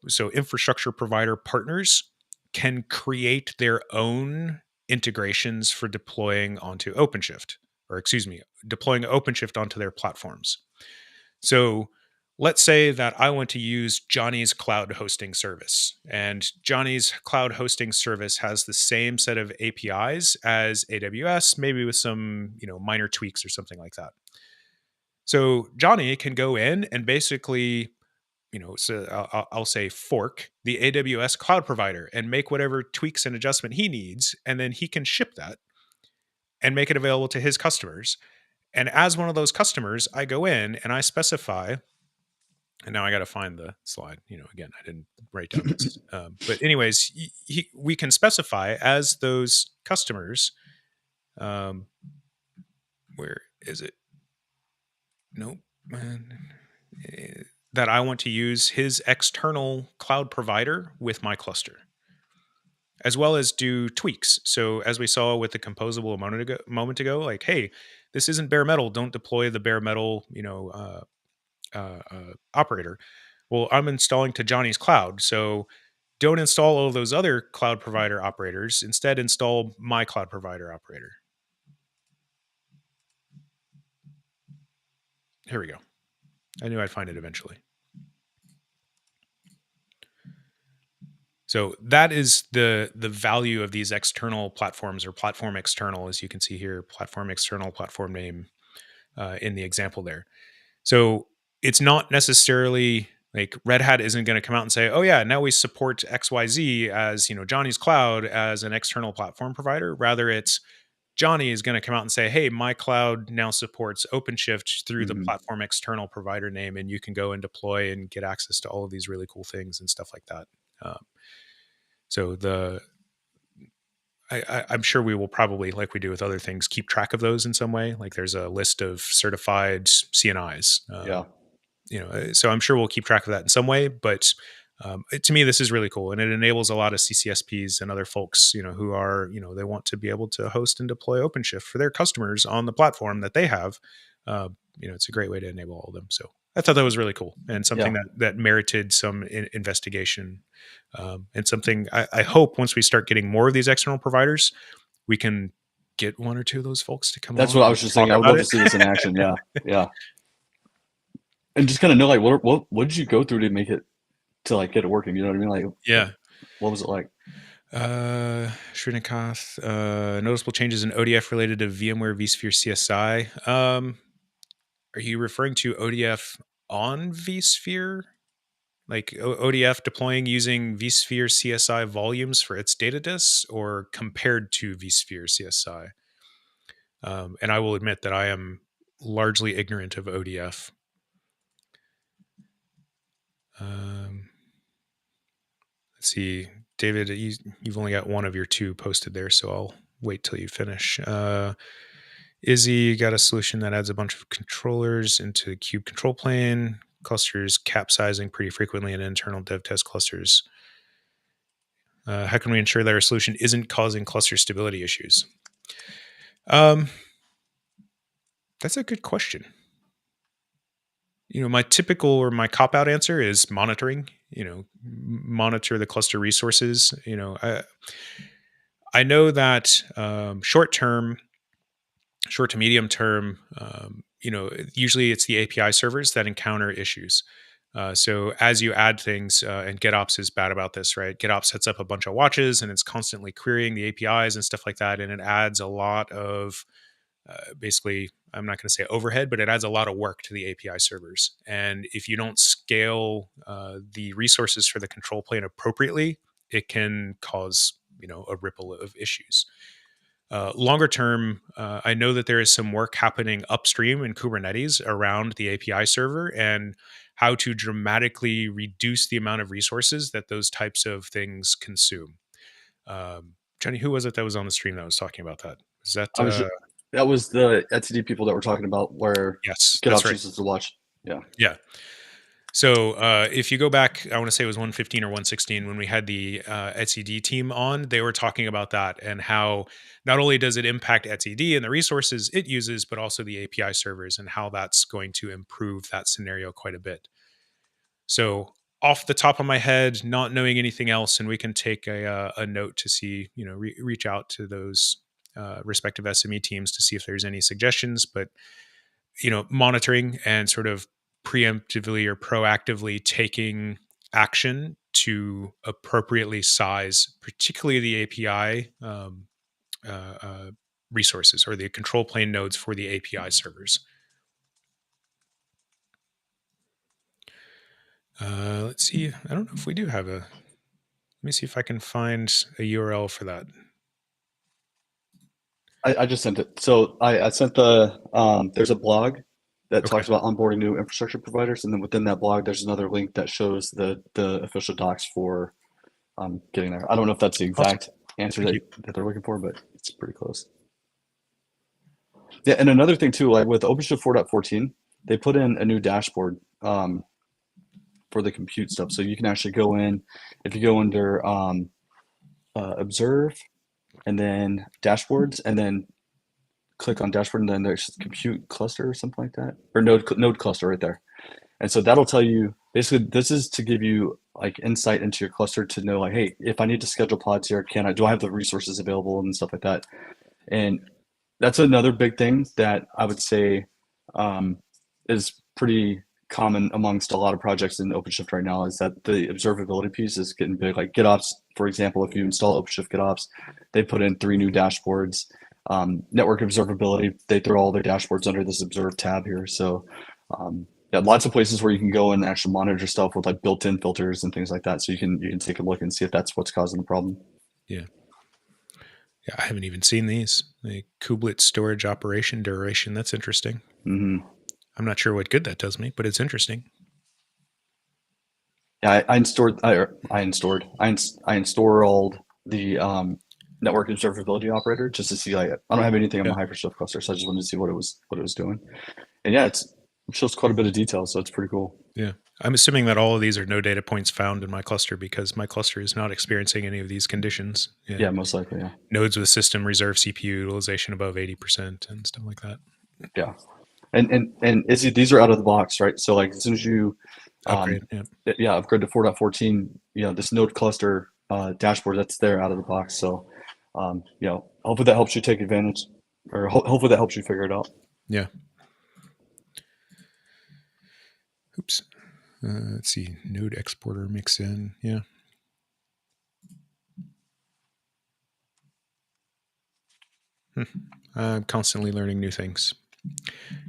so infrastructure provider partners can create their own integrations for deploying onto OpenShift, deploying OpenShift onto their platforms. So let's say that I want to use Jonny's cloud hosting service, and Jonny's cloud hosting service has the same set of APIs as AWS, maybe with some, minor tweaks or something like that. So Jonny can go in and basically, so I'll say fork the AWS cloud provider and make whatever tweaks and adjustment he needs, and then he can ship that and make it available to his customers. And as one of those customers, I go in and I specify, and now I got to find the slide. Again, I didn't write down this. But anyways, we can specify as those customers, where is it? Nope. that I want to use his external cloud provider with my cluster, as well as do tweaks. So as we saw with the composable a moment ago, like, hey, this isn't bare metal. Don't deploy the bare metal, operator. Well, I'm installing to Johnny's cloud, so don't install all of those other cloud provider operators. Instead, install my cloud provider operator. Here we go. I knew I'd find it eventually. So that is the value of these external platforms, or platform external, as you can see here, platform external, platform name in the example there. So it's not necessarily like Red Hat isn't going to come out and say, oh yeah, now we support XYZ as, Johnny's cloud as an external platform provider. Rather, it's Johnny is going to come out and say, hey, my cloud now supports OpenShift through the platform external provider name, and you can go and deploy and get access to all of these really cool things and stuff like that. So I'm sure we will probably, like we do with other things, keep track of those in some way. Like there's a list of certified CNIs. So I'm sure we'll keep track of that in some way. But to me, this is really cool, and it enables a lot of CCSPs and other folks, who are, they want to be able to host and deploy OpenShift for their customers on the platform that they have. It's a great way to enable all of them. So I thought that was really cool, and something that merited some investigation, and something I hope once we start getting more of these external providers, we can get one or two of those folks to come. That's what I was just saying. I would love to see this in action. Yeah, yeah. And just kind of know, like, what did you go through to make it, to like get it working? You know what I mean? Like, yeah. What was it like? Srinikath, noticeable changes in ODF related to VMware vSphere CSI. Are you referring to ODF on vSphere? Like ODF deploying using vSphere CSI volumes for its data disks, or compared to vSphere CSI? And I will admit that I am largely ignorant of ODF. Let's see, David, you've only got one of your two posted there, so I'll wait till you finish. Izzy got a solution that adds a bunch of controllers into the cube control plane, clusters capsizing pretty frequently in internal dev test clusters. How can we ensure that our solution isn't causing cluster stability issues? That's a good question. My typical, or my cop-out answer is monitoring. Monitor the cluster resources. I know that short to medium term, usually it's the API servers that encounter issues. So as you add things, and GitOps is bad about this, right? GitOps sets up a bunch of watches and it's constantly querying the APIs and stuff like that. And it adds a lot of, basically, I'm not going to say overhead, but it adds a lot of work to the API servers. And if you don't scale the resources for the control plane appropriately, it can cause, a ripple of issues. Longer term, I know that there is some work happening upstream in Kubernetes around the API server and how to dramatically reduce the amount of resources that those types of things consume. Jonny, who was it that was on the stream that was talking about that? Was that that was the etcd people that were talking about where GitOps uses the watch. Yeah. Yeah. So if you go back, I want to say it was 115 or 116 when we had the etcd team on, they were talking about that and how not only does it impact etcd and the resources it uses, but also the API servers and how that's going to improve that scenario quite a bit. So off the top of my head, not knowing anything else, and we can take a note to see, reach out to those respective SME teams to see if there's any suggestions, but, monitoring and sort of preemptively or proactively taking action to appropriately size, particularly the API resources or the control plane nodes for the API servers. Let's see. I don't know if we do have let me see if I can find a URL for that. I just sent it. So I sent there's a blog that talks about onboarding new infrastructure providers. And then within that blog, there's another link that shows the official docs for getting there. I don't know if that's the exact answer that they're looking for, but it's pretty close. Yeah, and another thing too, like with OpenShift 4.14, they put in a new dashboard for the compute stuff. So you can actually go in, if you go under observe and then dashboards, and then click on dashboard, and then there's compute cluster or something like that, or node cluster right there. And so that'll tell you, basically, this is to give you like insight into your cluster to know like, hey, if I need to schedule pods here, do I have the resources available and stuff like that. And that's another big thing that I would say is pretty common amongst a lot of projects in OpenShift right now, is that the observability piece is getting big. Like GitOps, for example, if you install OpenShift GitOps, they put in 3 new dashboards. Network observability, they throw all their dashboards under this observe tab here. So yeah, lots of places where you can go and actually monitor stuff with like built-in filters and things like that. So you can take a look and see if that's what's causing the problem. Yeah. Yeah, I haven't even seen these. The kubelet storage operation duration. That's interesting. Mm-hmm. I'm not sure what good that does me, but it's interesting. Yeah, I installed the network observability operator just to see, like, I don't have anything on my Hypershift cluster, so I just wanted to see what it was doing. And yeah, it shows quite a bit of detail, so it's pretty cool. Yeah. I'm assuming that all of these are no data points found in my cluster because my cluster is not experiencing any of these conditions. Yeah, most likely, yeah. Nodes with system reserve CPU utilization above 80% and stuff like that. Yeah. And these are out of the box, right? So like as soon as you upgrade to 4.14, this node cluster dashboard, that's there out of the box. So hopefully that helps you take advantage, or hopefully that helps you figure it out. Yeah. Oops. Let's see. Node exporter mix in. Yeah. I'm constantly learning new things.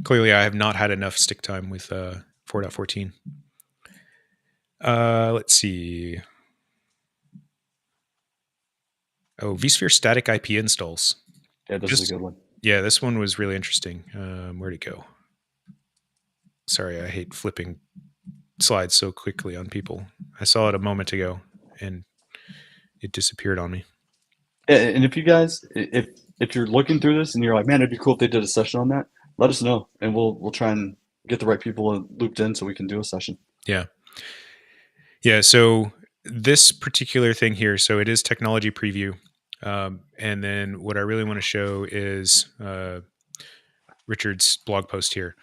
Clearly, I have not had enough stick time with 4.14. Let's see. Oh, vSphere static IP installs. Yeah, this is a good one. Yeah, this one was really interesting. Where'd it go? Sorry, I hate flipping slides so quickly on people. I saw it a moment ago, and it disappeared on me. And if you guys, if you're looking through this and you're like, man, it'd be cool if they did a session on that, let us know, and we'll try and get the right people looped in so we can do a session. Yeah. Yeah. So this particular thing here, so it is technology preview. And then what I really want to show is Rickard's blog post here.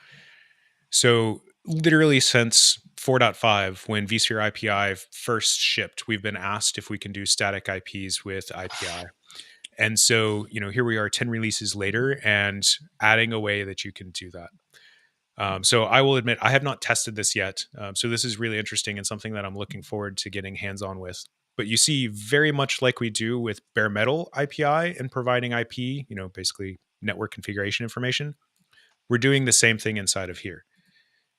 So literally since 4.5, when vSphere IPI first shipped, we've been asked if we can do static IPs with IPI. And so, here we are 10 releases later and adding a way that you can do that. So I will admit, I have not tested this yet. So this is really interesting and something that I'm looking forward to getting hands-on with. But you see, very much like we do with bare metal IPI and providing IP, basically network configuration information, we're doing the same thing inside of here.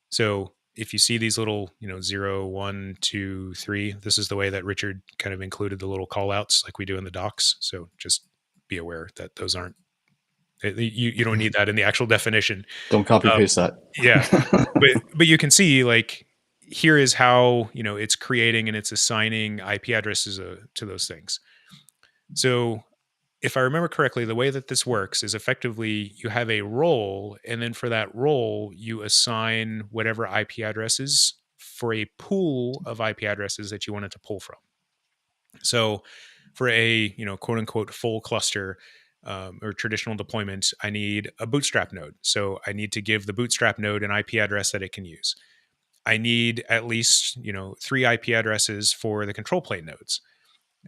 So if you see these little, 0, 1, 2, 3, this is the way that Rickard kind of included the little call outs like we do in the docs. So just be aware that those aren't, you don't need that in the actual definition. Don't copy paste that. Yeah. but you can see, like, here is how, it's creating and it's assigning IP addresses to those things. So if I remember correctly, the way that this works is effectively you have a role, and then for that role, you assign whatever IP addresses for a pool of IP addresses that you wanted to pull from. So for a, quote unquote, full cluster or traditional deployment, I need a bootstrap node. So I need to give the bootstrap node an IP address that it can use. I need at least, 3 IP addresses for the control plane nodes.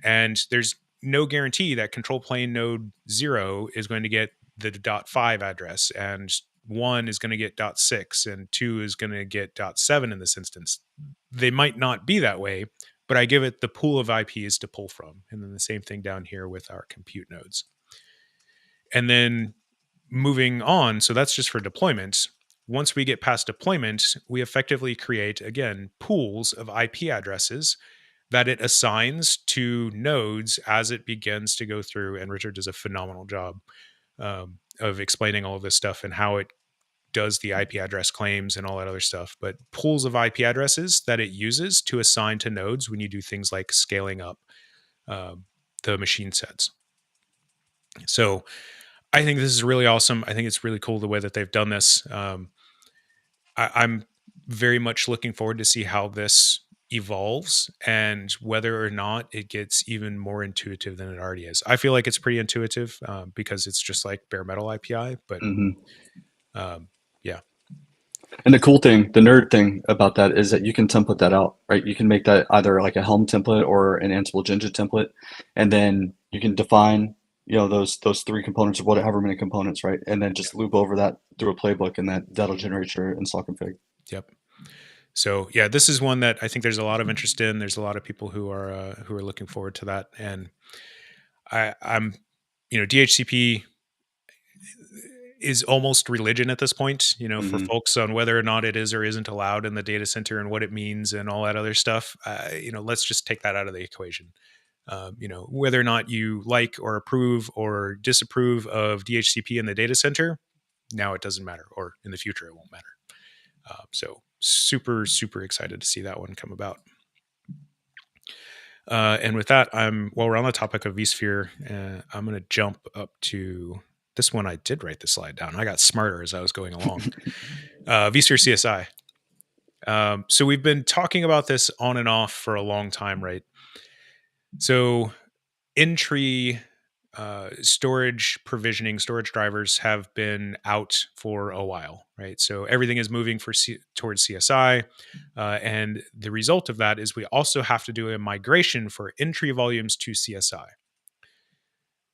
And there's no guarantee that control plane node 0 is going to get the .5 address, and 1 is going to get .6, and 2 is going to get .7 in this instance. They might not be that way, but I give it the pool of IPs to pull from. And then the same thing down here with our compute nodes. And then moving on, so that's just for deployment. Once we get past deployment, we effectively create, again, pools of IP addresses that it assigns to nodes as it begins to go through. And Rickard does a phenomenal job of explaining all of this stuff and how it does the IP address claims and all that other stuff. But pools of IP addresses that it uses to assign to nodes when you do things like scaling up the machine sets. So I think this is really awesome. I think it's really cool the way that they've done this. I'm very much looking forward to see how this evolves and whether or not it gets even more intuitive than it already is. I feel like it's pretty intuitive because it's just like bare metal API, but yeah. And the cool thing, the nerd thing about that is that you can template that out, right? You can make that either like a Helm template or an Ansible Jinja template, and then you can define, those three components or whatever many components, right? And then just loop over that through a playbook, and that'll generate your install config. Yep. So yeah, this is one that I think there's a lot of interest in. There's a lot of people who are looking forward to that, and I'm, DHCP is almost religion at this point, for folks on whether or not it is or isn't allowed in the data center and what it means and all that other stuff. Let's just take that out of the equation. Whether or not you like or approve or disapprove of DHCP in the data center, now it doesn't matter, or in the future it won't matter. So super, super excited to see that one come about. And with that, while we're on the topic of vSphere, I'm going to jump up to this one. I did write the slide down. I got smarter as I was going along. vSphere CSI. So we've been talking about this on and off for a long time, right? So in-tree storage provisioning, storage drivers have been out for a while, right? So everything is moving towards CSI. And the result of that is we also have to do a migration for in-tree volumes to CSI.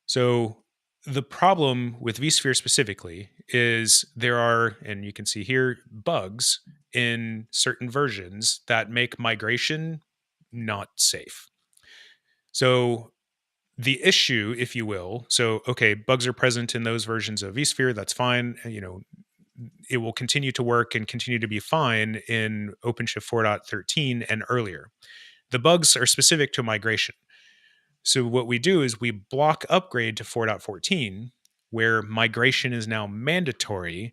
So the problem with vSphere specifically is there are, and you can see here, bugs in certain versions that make migration not safe. So the issue, if you will, bugs are present in those versions of vSphere. That's fine. It will continue to work and continue to be fine in OpenShift 4.13 and earlier. The bugs are specific to migration. So what we do is we block upgrade to 4.14, where migration is now mandatory,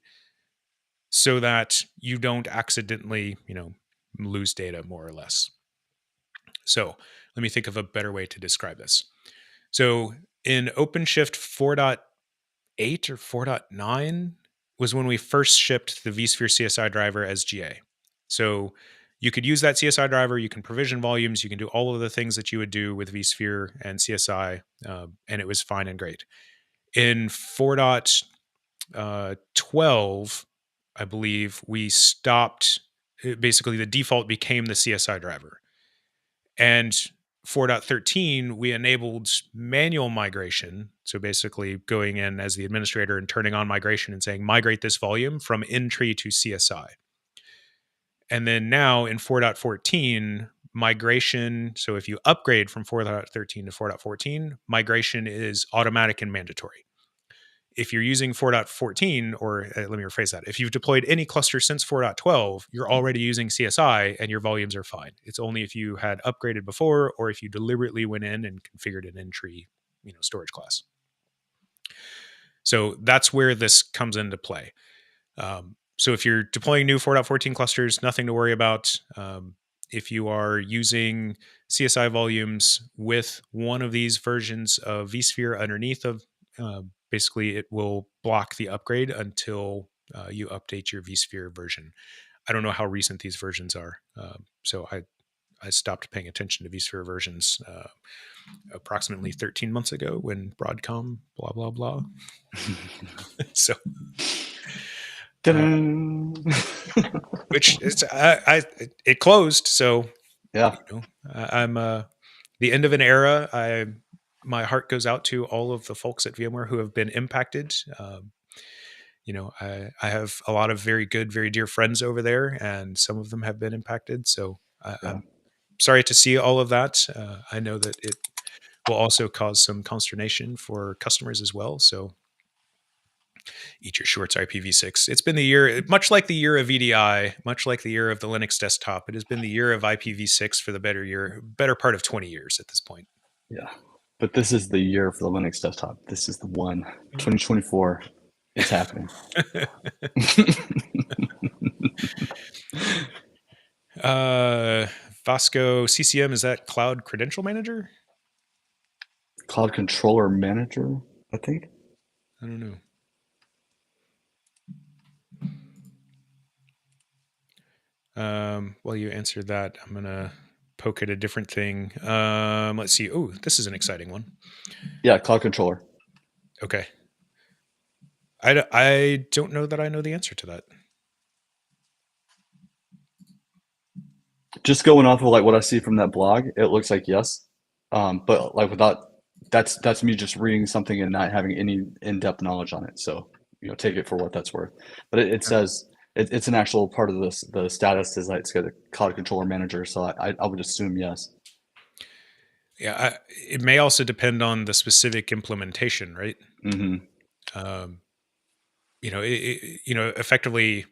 so that you don't accidentally, lose data, more or less. So let me think of a better way to describe this. So in OpenShift 4.8 or 4.9 was when we first shipped the vSphere CSI driver as GA. So you could use that CSI driver, you can provision volumes, you can do all of the things that you would do with vSphere and CSI, and it was fine and great. In 4.12, I believe, we stopped, basically the default became the CSI driver. And 4.13, we enabled manual migration. So basically going in as the administrator and turning on migration and saying, migrate this volume from in-tree to CSI. And then now in 4.14, migration, so if you upgrade from 4.13 to 4.14, migration is automatic and mandatory. If you're using 4.14, or let me rephrase that, if you've deployed any cluster since 4.12, you're already using CSI and your volumes are fine. It's only if you had upgraded before or if you deliberately went in and configured an in-tree, storage class. So that's where this comes into play. So if you're deploying new 4.14 clusters, nothing to worry about. If you are using CSI volumes with one of these versions of vSphere underneath of, basically it will block the upgrade until you update your vSphere version. I don't know how recent these versions are. So I stopped paying attention to vSphere versions approximately 13 months ago when Broadcom, blah, blah, blah. So... which is it closed, so yeah, I'm the end of an era. My heart goes out to all of the folks at VMware who have been impacted. I have a lot of very good, very dear friends over there, and some of them have been impacted. So I'm sorry to see all of that. I know that it will also cause some consternation for customers as well. So eat your shorts, IPv6. It's been the year, much like the year of VDI, much like the year of the Linux desktop. It has been the year of IPv6 for the better part of 20 years at this point. Yeah, but this is the year for the Linux desktop. This is the one. 2024 is happening. Vasco CCM, is that Cloud Credential Manager? Cloud Controller Manager, I think. I don't know. While you answer that, I'm going to poke at a different thing. Let's see. Oh, this is an exciting one. Yeah, cloud controller. Okay. I don't know that I know the answer to that. Just going off of like what I see from that blog, it looks like yes. But like without that's me just reading something and not having any in-depth knowledge on it. So, take it for what that's worth. But it says it's an actual part of this. The status is like it's got a cloud controller manager. So I would assume yes. Yeah, it may also depend on the specific implementation, right? Mm-hmm. Effectively,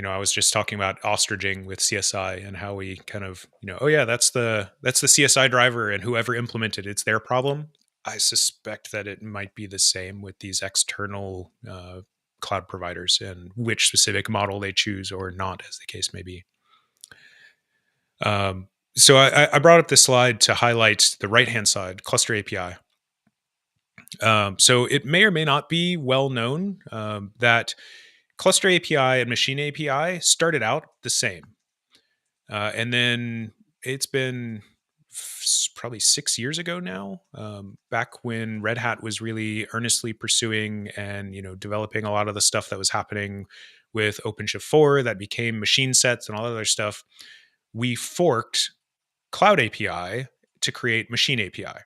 I was just talking about ostriching with CSI and how we kind of, oh yeah, that's the CSI driver, and whoever implemented it's their problem. I suspect that it might be the same with these external cloud providers and which specific model they choose or not, as the case may be. So I brought up this slide to highlight the right-hand side, Cluster API. So it may or may not be well known that Cluster API and Machine API started out the same. And then it's been probably 6 years ago now, back when Red Hat was really earnestly pursuing and developing a lot of the stuff that was happening with OpenShift 4 that became machine sets and all that other stuff. We forked Cloud API to create Machine API.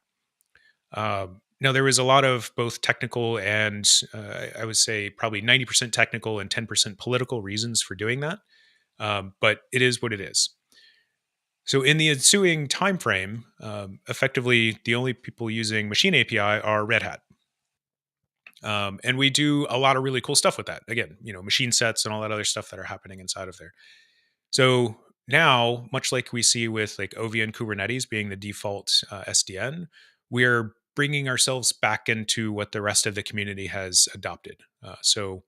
Now, there was a lot of both technical and I would say probably 90% technical and 10% political reasons for doing that. But it is what it is. So in the ensuing timeframe, effectively, the only people using Machine API are Red Hat. And we do a lot of really cool stuff with that. Again, machine sets and all that other stuff that are happening inside of there. So now, much like we see with like OVN Kubernetes being the default SDN, we're bringing ourselves back into what the rest of the community has adopted. So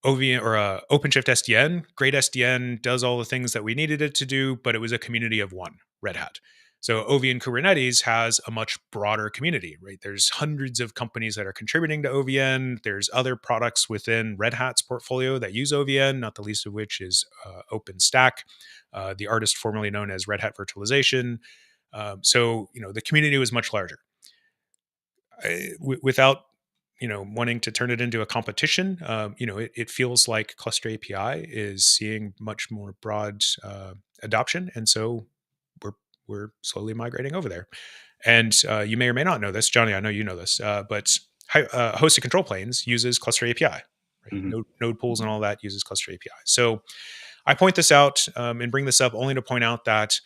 OVN or OpenShift SDN, great SDN, does all the things that we needed it to do, but it was a community of one, Red Hat. So OVN Kubernetes has a much broader community, right? There's hundreds of companies that are contributing to OVN. There's other products within Red Hat's portfolio that use OVN, not the least of which is OpenStack, the artist formerly known as Red Hat Virtualization. So the community was much larger. Without wanting to turn it into a competition, it feels like Cluster API is seeing much more broad adoption, and so we're slowly migrating over there. And you may or may not know this, Jonny. I know you know this, but hosted control planes uses Cluster API. Right? Mm-hmm. Node pools and all that uses Cluster API. So I point this out and bring this up only to point out that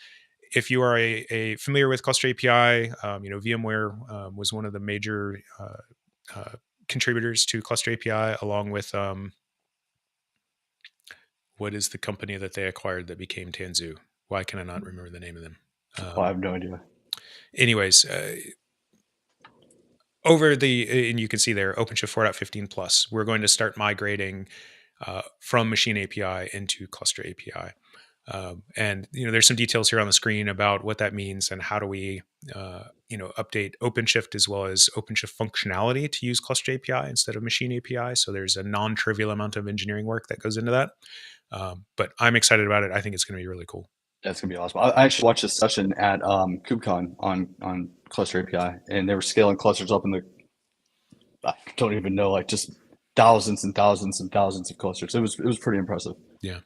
if you are a familiar with Cluster API, VMware was one of the major contributors to Cluster API, along with what is the company that they acquired that became Tanzu? Why can I not remember the name of them? I have no idea. Anyways, and you can see there, OpenShift 4.15 plus, we're going to start migrating from Machine API into Cluster API. And there's some details here on the screen about what that means and how do we update OpenShift as well as OpenShift functionality to use Cluster API instead of Machine API. So there's a non-trivial amount of engineering work that goes into that. But I'm excited about it. I think it's going to be really cool. That's gonna be awesome. I actually watched a session at KubeCon on Cluster API, and they were scaling clusters up in I don't even know, like just thousands and thousands and thousands of clusters. It was pretty impressive. Yeah.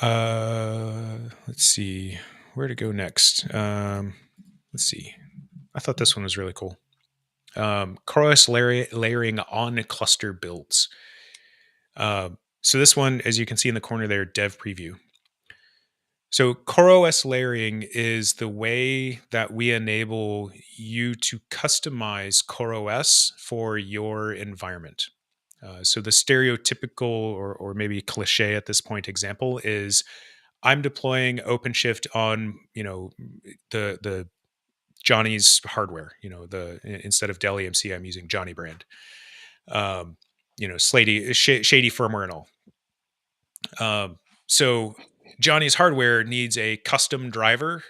Let's see where to go next. Let's see. I thought this one was really cool. CoreOS layering on cluster builds. So this one, as you can see in the corner there, dev preview. So CoreOS layering is the way that we enable you to customize CoreOS for your environment. So the stereotypical or maybe cliche at this point example is I'm deploying OpenShift on the Jonny's hardware. Instead of Dell EMC, I'm using Jonny brand. Shady firmware and all. So Jonny's hardware needs a custom driver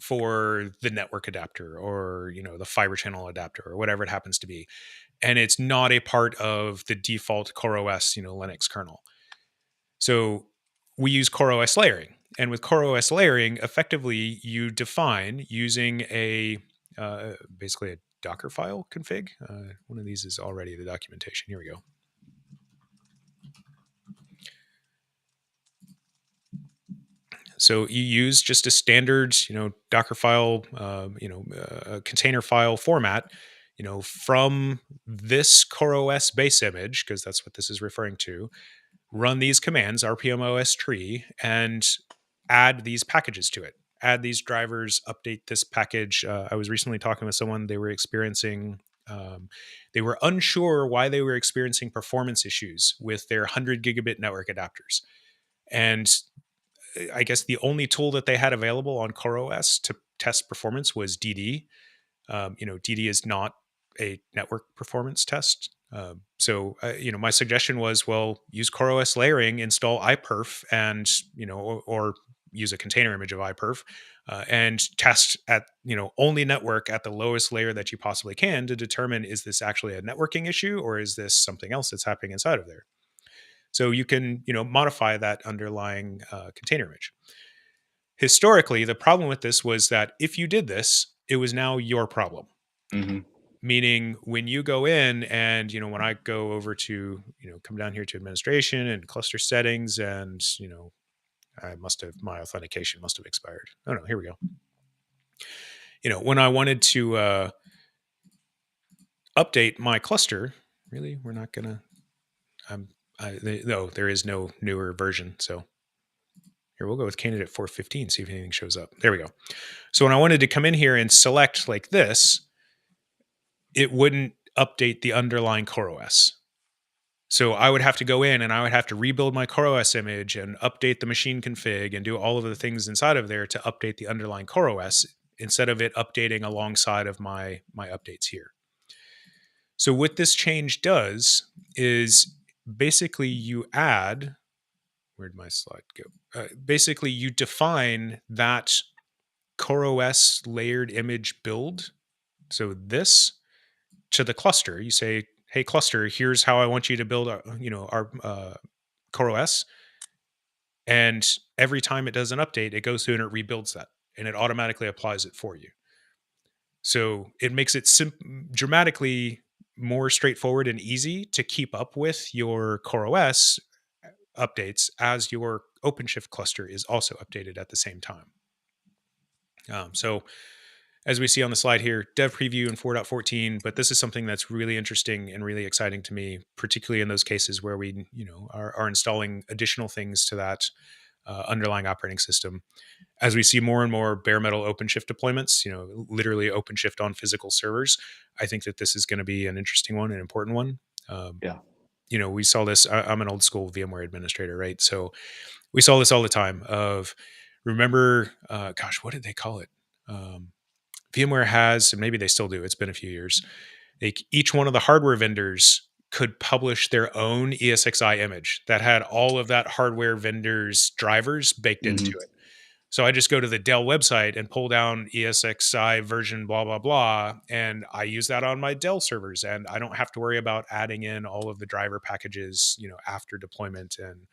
for the network adapter or the fiber channel adapter or whatever it happens to be, and it's not a part of the default CoreOS Linux kernel. So we use CoreOS layering, And with CoreOS layering, effectively you define using a basically a Docker file config. One of these is already the documentation. Here we go. So you use just a standard, Docker file, container file format, from this CoreOS base image, because that's what this is referring to. Run these commands, rpm-oss tree, and add these packages to it. Add these drivers, update this package. I was recently talking with someone, they were experiencing, they were unsure why they were experiencing performance issues with their 100 gigabit network adapters. And I guess the only tool that they had available on CoreOS to test performance was DD. DD is not a network performance test. So my suggestion was, well, use CoreOS layering, install iperf, and or use a container image of iperf, and test at only network at the lowest layer that you possibly can to determine, is this actually a networking issue or is this something else that's happening inside of there. So you can modify that underlying container image. Historically, the problem with this was that if you did this, it was now your problem. Mm-hmm. Meaning when you go in and, when I go over to, come down here to administration and cluster settings and, my authentication must have expired. Oh no, here we go. When I wanted to update my cluster, really, we're not going to, no, there is no newer version. So here, we'll go with candidate 4.15, see if anything shows up. There we go. So when I wanted to come in here and select like this, it wouldn't update the underlying CoreOS. So I would have to go in and I would have to rebuild my CoreOS image and update the machine config and do all of the things inside of there to update the underlying CoreOS instead of it updating alongside of my updates here. So what this change does is basically you add, where'd my slide go? Basically you define that CoreOS layered image build. So this to the cluster, you say, hey cluster, here's how I want you to build our CoreOS. And every time it does an update, it goes through and it rebuilds that and it automatically applies it for you. So it makes it dramatically more straightforward and easy to keep up with your CoreOS updates as your OpenShift cluster is also updated at the same time. So as we see on the slide here, dev preview in 4.14, but this is something that's really interesting and really exciting to me, particularly in those cases where we, are installing additional things to that underlying operating system. As we see more and more bare metal OpenShift deployments, literally OpenShift on physical servers, I think that this is going to be an interesting one, an important one. We saw this. I'm an old school VMware administrator, right? So we saw this all the time of, remember, what did they call it? VMware has, and maybe they still do, it's been a few years, each one of the hardware vendors could publish their own ESXi image that had all of that hardware vendor's drivers baked into it. So I just go to the Dell website and pull down ESXi version blah, blah, blah, and I use that on my Dell servers, and I don't have to worry about adding in all of the driver packages, after deployment and,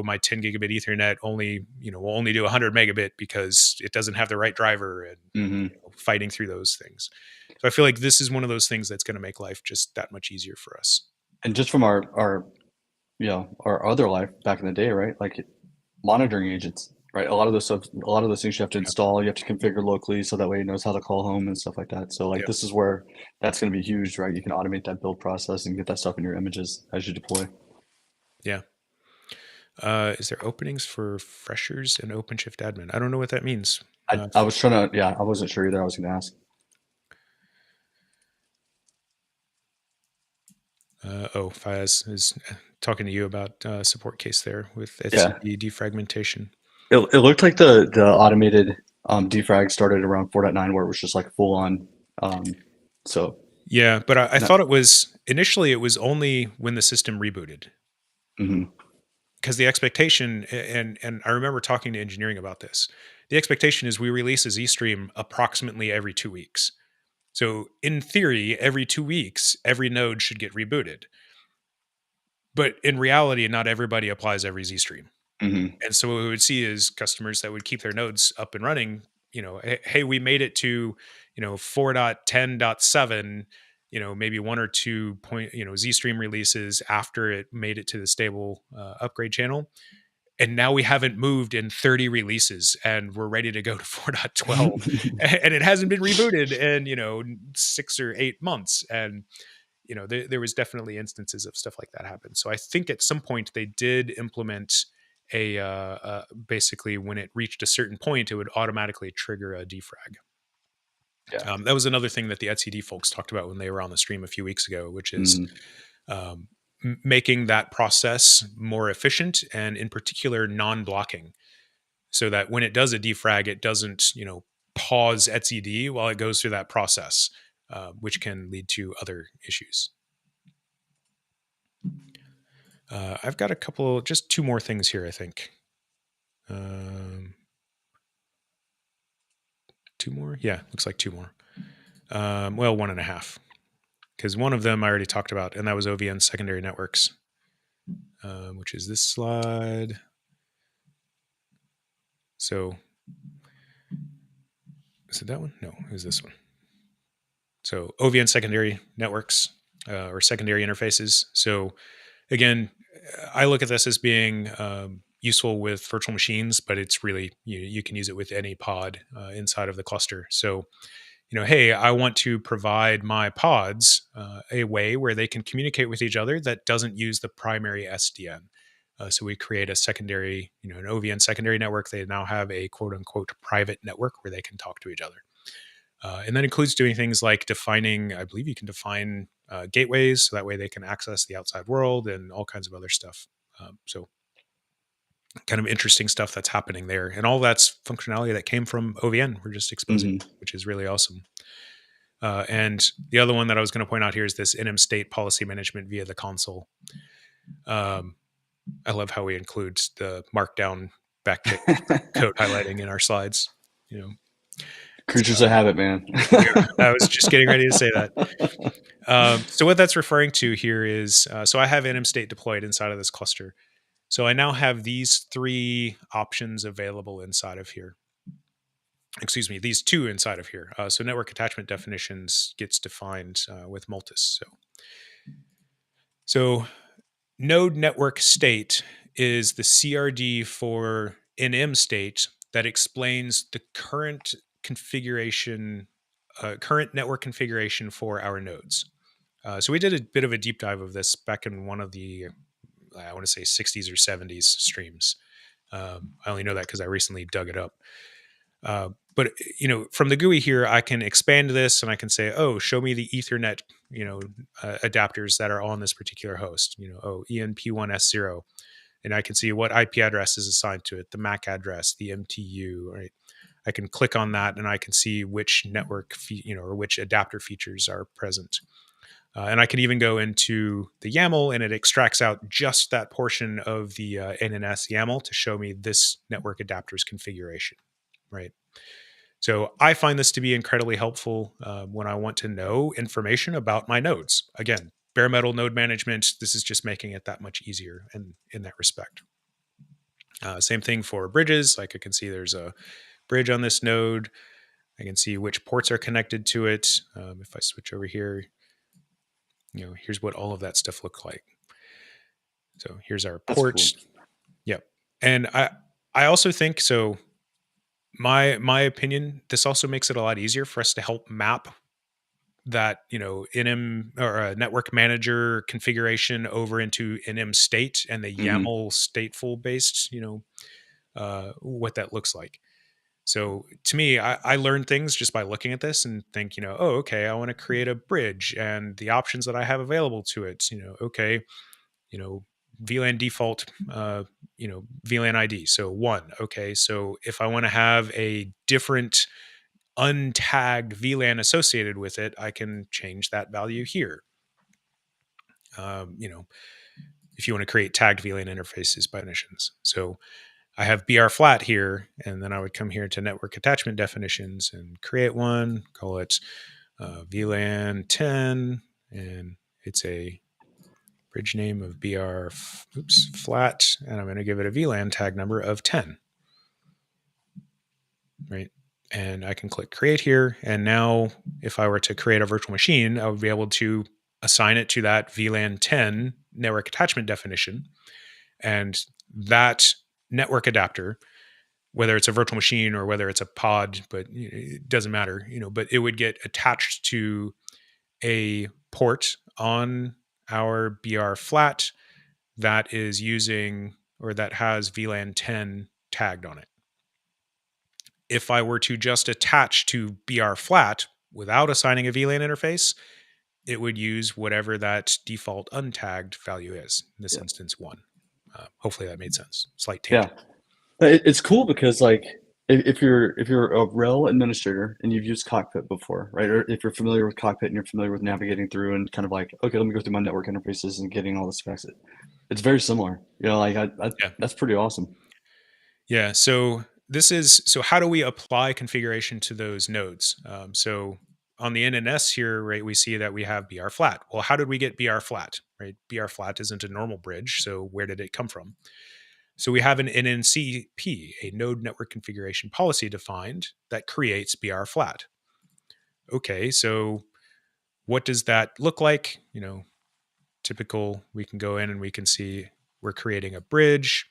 my 10 gigabit Ethernet only, will only do 100 megabit because it doesn't have the right driver, and fighting through those things. So I feel like this is one of those things that's going to make life just that much easier for us. And just from our other life back in the day, right? Like monitoring agents, right? A lot of those things you have to install, you have to configure locally so that way it knows how to call home and stuff like that. So this is where that's going to be huge, right? You can automate that build process and get that stuff in your images as you deploy. Yeah. Is there openings for freshers in OpenShift admin? I don't know what that means. I was trying to, I wasn't sure either. I was going to ask. Fayez is talking to you about support case there with HCP defragmentation. It looked like the automated defrag started around 4.9 where it was just like full on. Yeah, but I thought it was only when the system rebooted. Because the expectation, and I remember talking to engineering about this, the expectation is we release a zstream approximately every 2 weeks. So in theory, every 2 weeks, every node should get rebooted. But in reality, not everybody applies every zstream. Mhm. And so what we would see is customers that would keep their nodes up and running, hey, we made it to, 4.10.7, maybe one or two Zstream releases after it made it to the stable upgrade channel. And now we haven't moved in 30 releases and we're ready to go to 4.12 and it hasn't been rebooted in, 6 or 8 months. And, there was definitely instances of stuff like that happen. So I think at some point they did implement basically when it reached a certain point, it would automatically trigger a defrag. Yeah. That was another thing that the etcd folks talked about when they were on the stream a few weeks ago, which is um, making that process more efficient and in particular non-blocking, so that when it does a defrag, it doesn't pause etcd while it goes through that process, which can lead to other issues. I've got just two more things here, I think. Two more? Yeah, looks like two more. Well, one and a half. Because one of them I already talked about, and that was OVN secondary networks, which is this slide. So, is it that one? No, it was this one. So OVN secondary networks or secondary interfaces. So again, I look at this as being useful with virtual machines, but it's really, you can use it with any pod inside of the cluster. So, hey, I want to provide my pods a way where they can communicate with each other that doesn't use the primary SDN. So we create a secondary, an OVN secondary network. They now have a quote unquote private network where they can talk to each other. And that includes doing things like defining, I believe you can define gateways, so that way they can access the outside world and all kinds of other stuff. So kind of interesting stuff that's happening there. And all that's functionality that came from OVN. We're just exposing, which is really awesome. And the other one that I was going to point out here is this NM state policy management via the console. I love how we include the markdown backtick code highlighting in our slides. Creatures of habit, man. I was just getting ready to say that. So what that's referring to here is, so I have NM state deployed inside of this cluster. So I now have these three options available inside of here. Excuse me, these two inside of here. So network attachment definitions gets defined with Multis. So node network state is the CRD for NM state that explains the current configuration, current network configuration for our nodes. So we did a bit of a deep dive of this back in one of the, I want to say 60s or 70s streams. I only know that because I recently dug it up. But from the GUI here, I can expand this and I can say, oh, show me the Ethernet, adapters that are on this particular host. ENP1S0, and I can see what IP address is assigned to it, the MAC address, the MTU. Right, I can click on that and I can see which network, or which adapter features are present. And I can even go into the YAML and it extracts out just that portion of the NNS YAML to show me this network adapter's configuration. Right. So I find this to be incredibly helpful when I want to know information about my nodes. Again, bare metal node management, this is just making it that much easier in that respect. Same thing for bridges. Like I can see there's a bridge on this node. I can see which ports are connected to it. If I switch over here, here's what all of that stuff looks like. So here's our ports. Cool. Yep. And I also think, so my opinion, this also makes it a lot easier for us to help map that, NM or a network manager configuration over into NM state and the YAML stateful based, what that looks like. So to me, I learn things just by looking at this and think, oh, okay, I want to create a bridge and the options that I have available to it, okay, VLAN default, VLAN ID. So 1. Okay. So if I want to have a different untagged VLAN associated with it, I can change that value here. If you want to create tagged VLAN interfaces by definitions. So I have BR flat here, and then I would come here to network attachment definitions and create one, call it VLAN 10, and it's a bridge name of BR, flat, and I'm going to give it a VLAN tag number of 10. Right. And I can click create here. And now if I were to create a virtual machine, I would be able to assign it to that VLAN 10 network attachment definition. And that network adapter, whether it's a virtual machine or whether it's a pod, but it doesn't matter, but it would get attached to a port on our BR flat that is using or that has VLAN 10 tagged on it. If I were to just attach to BR flat without assigning a VLAN interface, it would use whatever that default untagged value is. In this instance, 1. Hopefully that made sense. Slight tangent. Yeah, it's cool because like if you're a RHEL administrator and you've used Cockpit before, right? Or if you're familiar with Cockpit and you're familiar with navigating through and kind of like, okay, let me go through my network interfaces and getting all the specs. It's very similar. Like that's pretty awesome. Yeah. So how do we apply configuration to those nodes? So on the NNS here, right, we see that we have BR flat. Well, how did we get BR flat, right? BR flat isn't a normal bridge. So where did it come from? So we have an NNCP, a node network configuration policy defined that creates BR flat. Okay. So what does that look like? Typical, we can go in and we can see we're creating a bridge.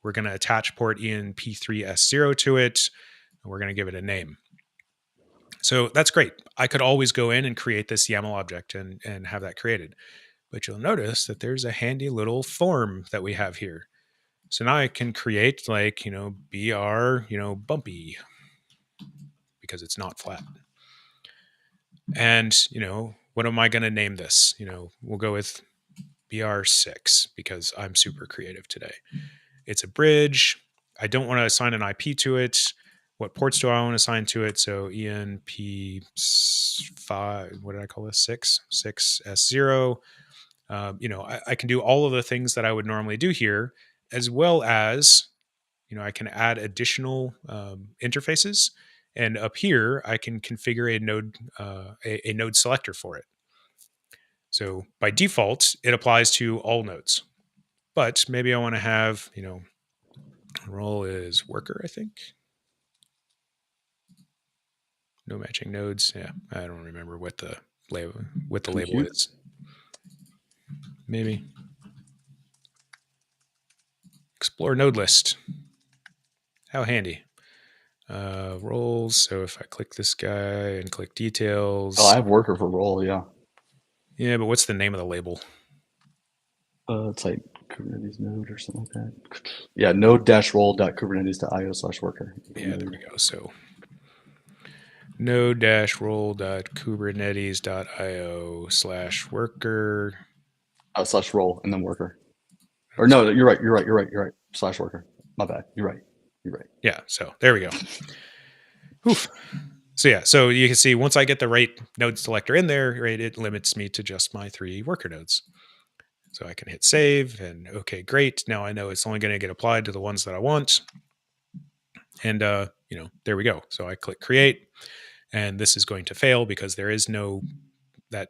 We're going to attach port ENP3S0 to it, and we're going to give it a name. So that's great. I could always go in and create this YAML object and have that created. But you'll notice that there's a handy little form that we have here. So now I can create like, BR, bumpy, because it's not flat. And, what am I going to name this? We'll go with BR6 because I'm super creative today. It's a bridge. I don't want to assign an IP to it. What ports do I want to assign to it? So ENP5, what did I call this? 6S0. I can do all of the things that I would normally do here, as well as, I can add additional interfaces. And up here, I can configure a node, a node selector for it. So by default, it applies to all nodes. But maybe I want to have, role is worker, I think. No matching nodes. Yeah, I don't remember what the label is. Maybe explore node list. How handy. Roles. So if I click this guy and click details. Oh, I have worker for role. Yeah. Yeah, but what's the name of the label? It's like Kubernetes node or something like that. Yeah, node-role.kubernetes.io/worker. Yeah, there we go. So node-role.kubernetes.io/worker. /role and then worker. Or no, you're right. /worker. My bad. You're right. Yeah. So there we go. Oof. So yeah, so you can see once I get the right node selector in there, right, it limits me to just my 3 worker nodes. So I can hit save and okay, great. Now I know it's only going to get applied to the ones that I want. And, there we go. So I click create and this is going to fail because there is that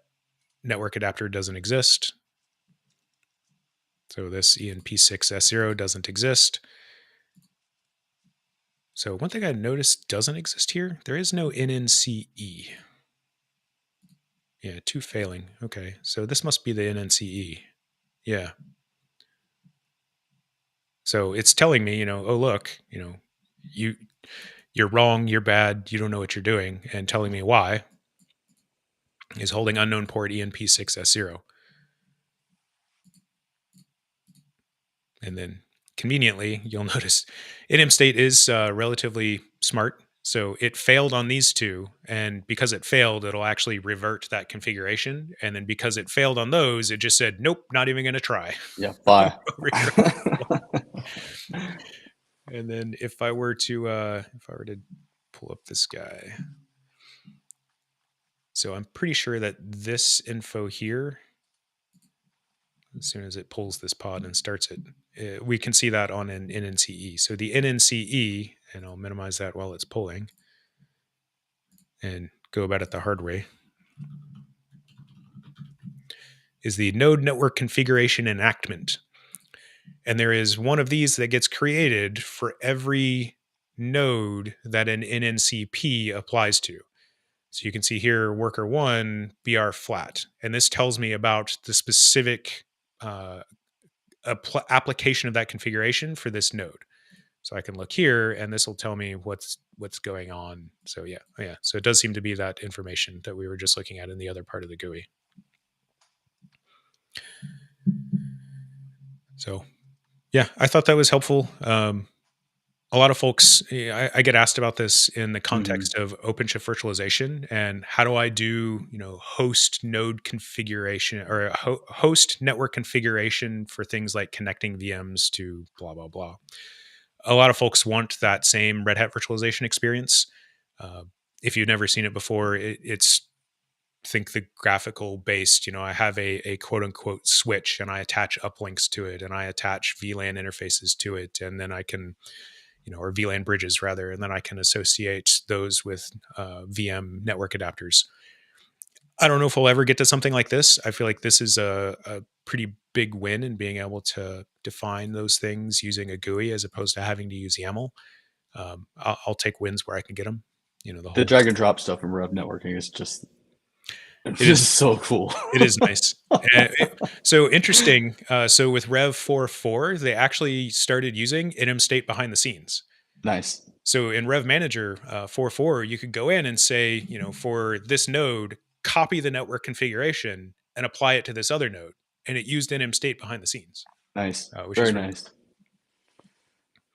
network adapter doesn't exist. So this ENP6S0 doesn't exist. So one thing I noticed doesn't exist here, there is no NNCE. Yeah, 2 failing. Okay, so this must be the NNCE. Yeah. So it's telling me, oh, look, you're wrong, you're bad, you don't know what you're doing, and telling me why is holding unknown port ENP6S0. And then conveniently, you'll notice NMState is relatively smart. So it failed on these 2. And because it failed, it'll actually revert that configuration. And then because it failed on those, it just said, nope, not even going to try. Yeah, bye. And then if I were to pull up this guy. So I'm pretty sure that this info here, as soon as it pulls this pod and starts it, we can see that on an NNCE. So the NNCE, and I'll minimize that while it's pulling and go about it the hard way, is the node network configuration enactment. And there is one of these that gets created for every node that an NNCP applies to. So you can see here, worker 1, BR flat. And this tells me about the specific application of that configuration for this node. So I can look here and this will tell me what's going on. So yeah. So it does seem to be that information that we were just looking at in the other part of the GUI. So yeah, I thought that was helpful. A lot of folks, I get asked about this in the context of OpenShift virtualization and how do I do, host node configuration or host network configuration for things like connecting VMs to blah, blah, blah. A lot of folks want that same Red Hat virtualization experience. If you've never seen it before, it's think the graphical based, I have a quote unquote switch and I attach uplinks to it and I attach VLAN interfaces to it. And then I can, or VLAN bridges rather, and then I can associate those with VM network adapters. I don't know if we'll ever get to something like this. I feel like this is a pretty big win in being able to define those things using a GUI as opposed to having to use YAML. I'll take wins where I can get them. The drag and drop stuff in Rev networking is just so cool. It is nice. So interesting. So with Rev 4.4, they actually started using enum state behind the scenes. Nice. So in Rev Manager 4.4, you could go in and say, for this node, copy the network configuration and apply it to this other node. And it used enum state behind the scenes. Nice. Very nice. Cool.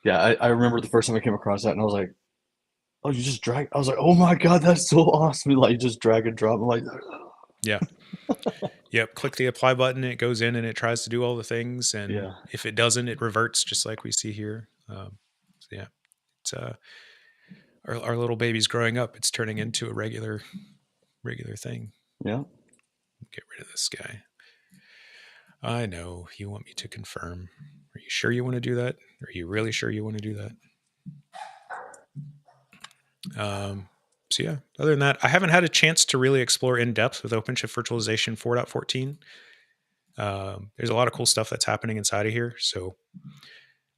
Yeah, I remember the first time I came across that and I was like, oh, you just drag. I was like, oh my God, that's so awesome. Like, you just drag and drop. I'm like, yeah. Yep. Click the apply button. It goes in and it tries to do all the things. And if it doesn't, it reverts just like we see here. So yeah, it's our little baby's growing up. It's turning into a regular thing. Yeah. Get rid of this guy. I know you want me to confirm. Are you sure you want to do that? Are you really sure you want to do that? So yeah, other than that, I haven't had a chance to really explore in depth with OpenShift virtualization 4.14. There's a lot of cool stuff that's happening inside of here. So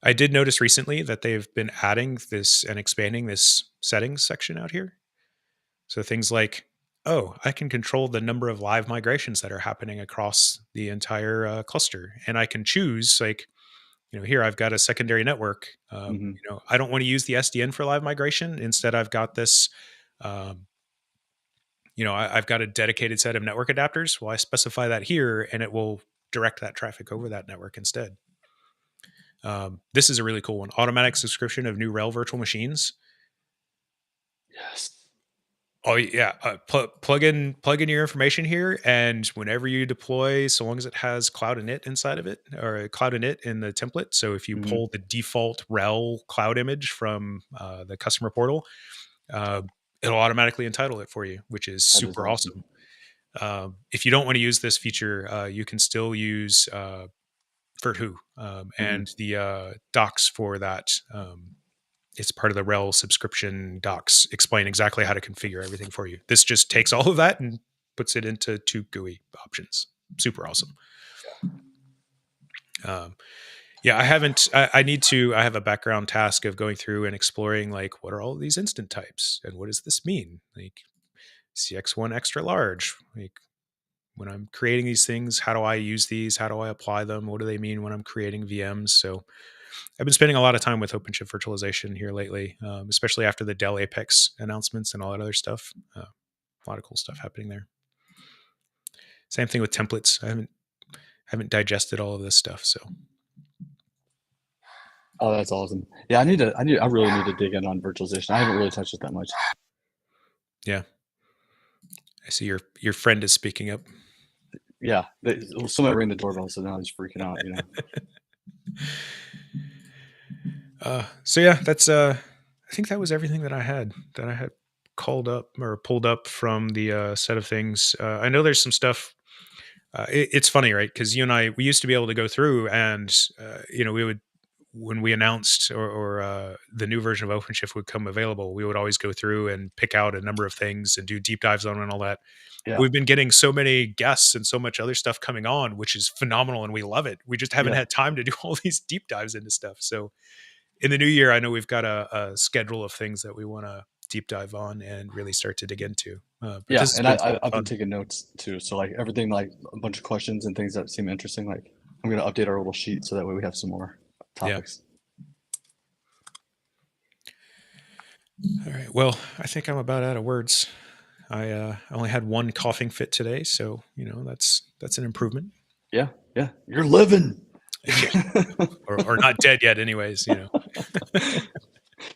I did notice recently that they've been adding this and expanding this settings section out here. So things like, I can control the number of live migrations that are happening across the entire cluster. And I can choose here I've got a secondary network. I don't want to use the SDN for live migration. Instead, I've got this, I've got a dedicated set of network adapters. Well, I specify that here and it will direct that traffic over that network instead. This is a really cool one. Automatic subscription of new RHEL virtual machines. Yes. Oh yeah, plug in your information here, and whenever you deploy, so long as it has cloud init inside of it, or cloud init in the template. So if you pull the default RHEL cloud image from the customer portal, it'll automatically entitle it for you, which is super awesome. If you don't want to use this feature, you can still use Virtu and the docs for that. It's part of the RHEL subscription docs explain exactly how to configure everything for you. This just takes all of that and puts it into 2 GUI options. Super awesome. I have a background task of going through and exploring what are all of these instant types and what does this mean? CX1 extra large, when I'm creating these things, how do I use these? How do I apply them? What do they mean when I'm creating VMs? So I've been spending a lot of time with OpenShift virtualization here lately, especially after the Dell Apex announcements and all that other stuff. A lot of cool stuff happening there. Same thing with templates. I haven't digested all of this stuff. So. Oh, that's awesome. Yeah, I really need to dig in on virtualization. I haven't really touched it that much. Yeah. I see your friend is speaking up. Yeah. Somebody rang the doorbell, so now he's freaking out, So yeah, that's I think that was everything that I had called up or pulled up from the set of things. I know there's some stuff. It's funny, right? Because you and I, we used to be able to go through and we when we announced or the new version of OpenShift would come available, we would always go through and pick out a number of things and do deep dives on it and all that. Yeah. We've been getting so many guests and so much other stuff coming on, which is phenomenal, and we love it. We just haven't had time to do all these deep dives into stuff. So in the new year, I know we've got a schedule of things that we want to deep dive on and really start to dig into. Yeah, and I've been taking notes too. So like everything, like a bunch of questions and things that seem interesting, like I'm going to update our little sheet so that way we have some more topics. All right. Well, I think I'm about out of words. I only had one coughing fit today, so that's an improvement. Yeah, you're living, or not dead yet, anyways.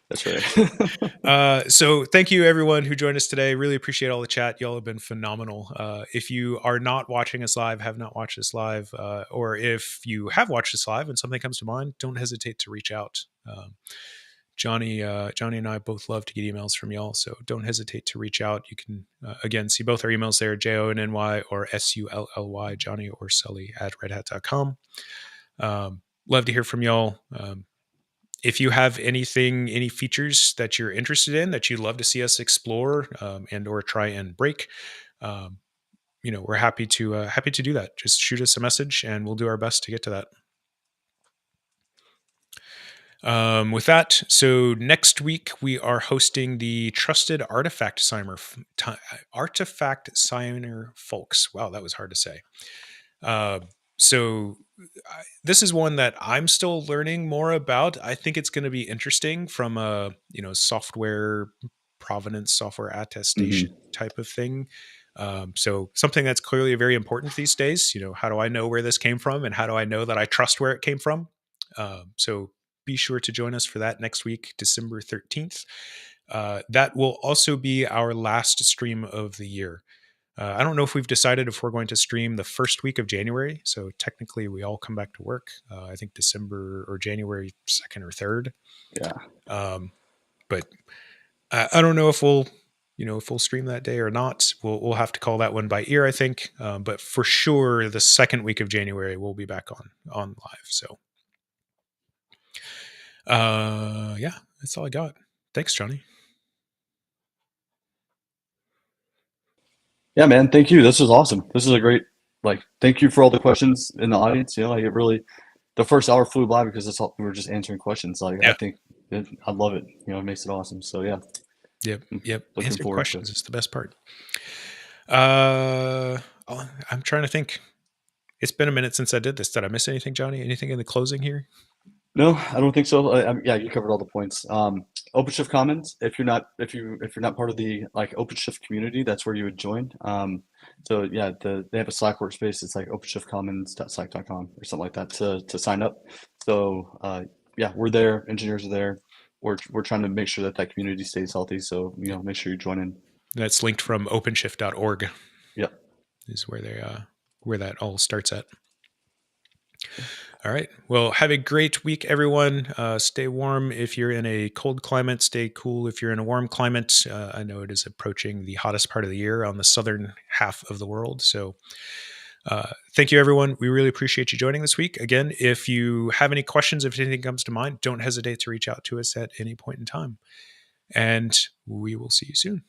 That's right. So thank you everyone who joined us today. Really appreciate all the chat. Y'all have been phenomenal. If you are not watching us live, have not watched us live, or if you have watched us live and something comes to mind, don't hesitate to reach out. Jonny and I both love to get emails from y'all, so don't hesitate to reach out. You can, again, see both our emails there, JONNY or SULLY, Jonny or Sully at redhat.com. Love to hear from y'all. If you have any features that you're interested in that you'd love to see us explore and or try and break, we're happy to do that. Just shoot us a message and we'll do our best to get to that. With that, so next week we are hosting the Trusted Artifact Signer folks. Wow, that was hard to say. So this is one that I'm still learning more about. I think it's going to be interesting from a software provenance, software attestation type of thing. So something that's clearly very important these days. How do I know where this came from, and how do I know that I trust where it came from? So be sure to join us for that next week, December 13th. That will also be our last stream of the year. I don't know if we've decided if we're going to stream the first week of January. So technically we all come back to work. I think December or January 2nd or 3rd. Yeah. But I don't know if we'll stream that day or not. We'll have to call that one by ear, I think. But for sure, the second week of January, we'll be back on live. So yeah, that's all I got. Thanks, Jonny. Yeah, man. Thank you. This was awesome. This is a great, thank you for all the questions in the audience. It really, the first hour flew by because we were just answering questions. I think I love it. It makes it awesome. So yeah. Yep. Looking Answering forward questions to it. is the best part. I'm trying to think. It's been a minute since I did this. Did I miss anything, Jonny? Anything in the closing here? No, I don't think so. Yeah, you covered all the points. OpenShift Commons. If you're not part of the OpenShift community, that's where you would join. So yeah, they have a Slack workspace. It's like OpenShiftCommons.slack.com or something like that to sign up. So yeah, we're there. Engineers are there. We're trying to make sure that community stays healthy. So make sure you join in. That's linked from OpenShift.org. Yep, is where that all starts at. All right. Well, have a great week, everyone. Stay warm if you're in a cold climate. Stay cool if you're in a warm climate. I know it is approaching the hottest part of the year on the southern half of the world. So thank you, everyone. We really appreciate you joining this week. Again, if you have any questions, if anything comes to mind, don't hesitate to reach out to us at any point in time. And we will see you soon.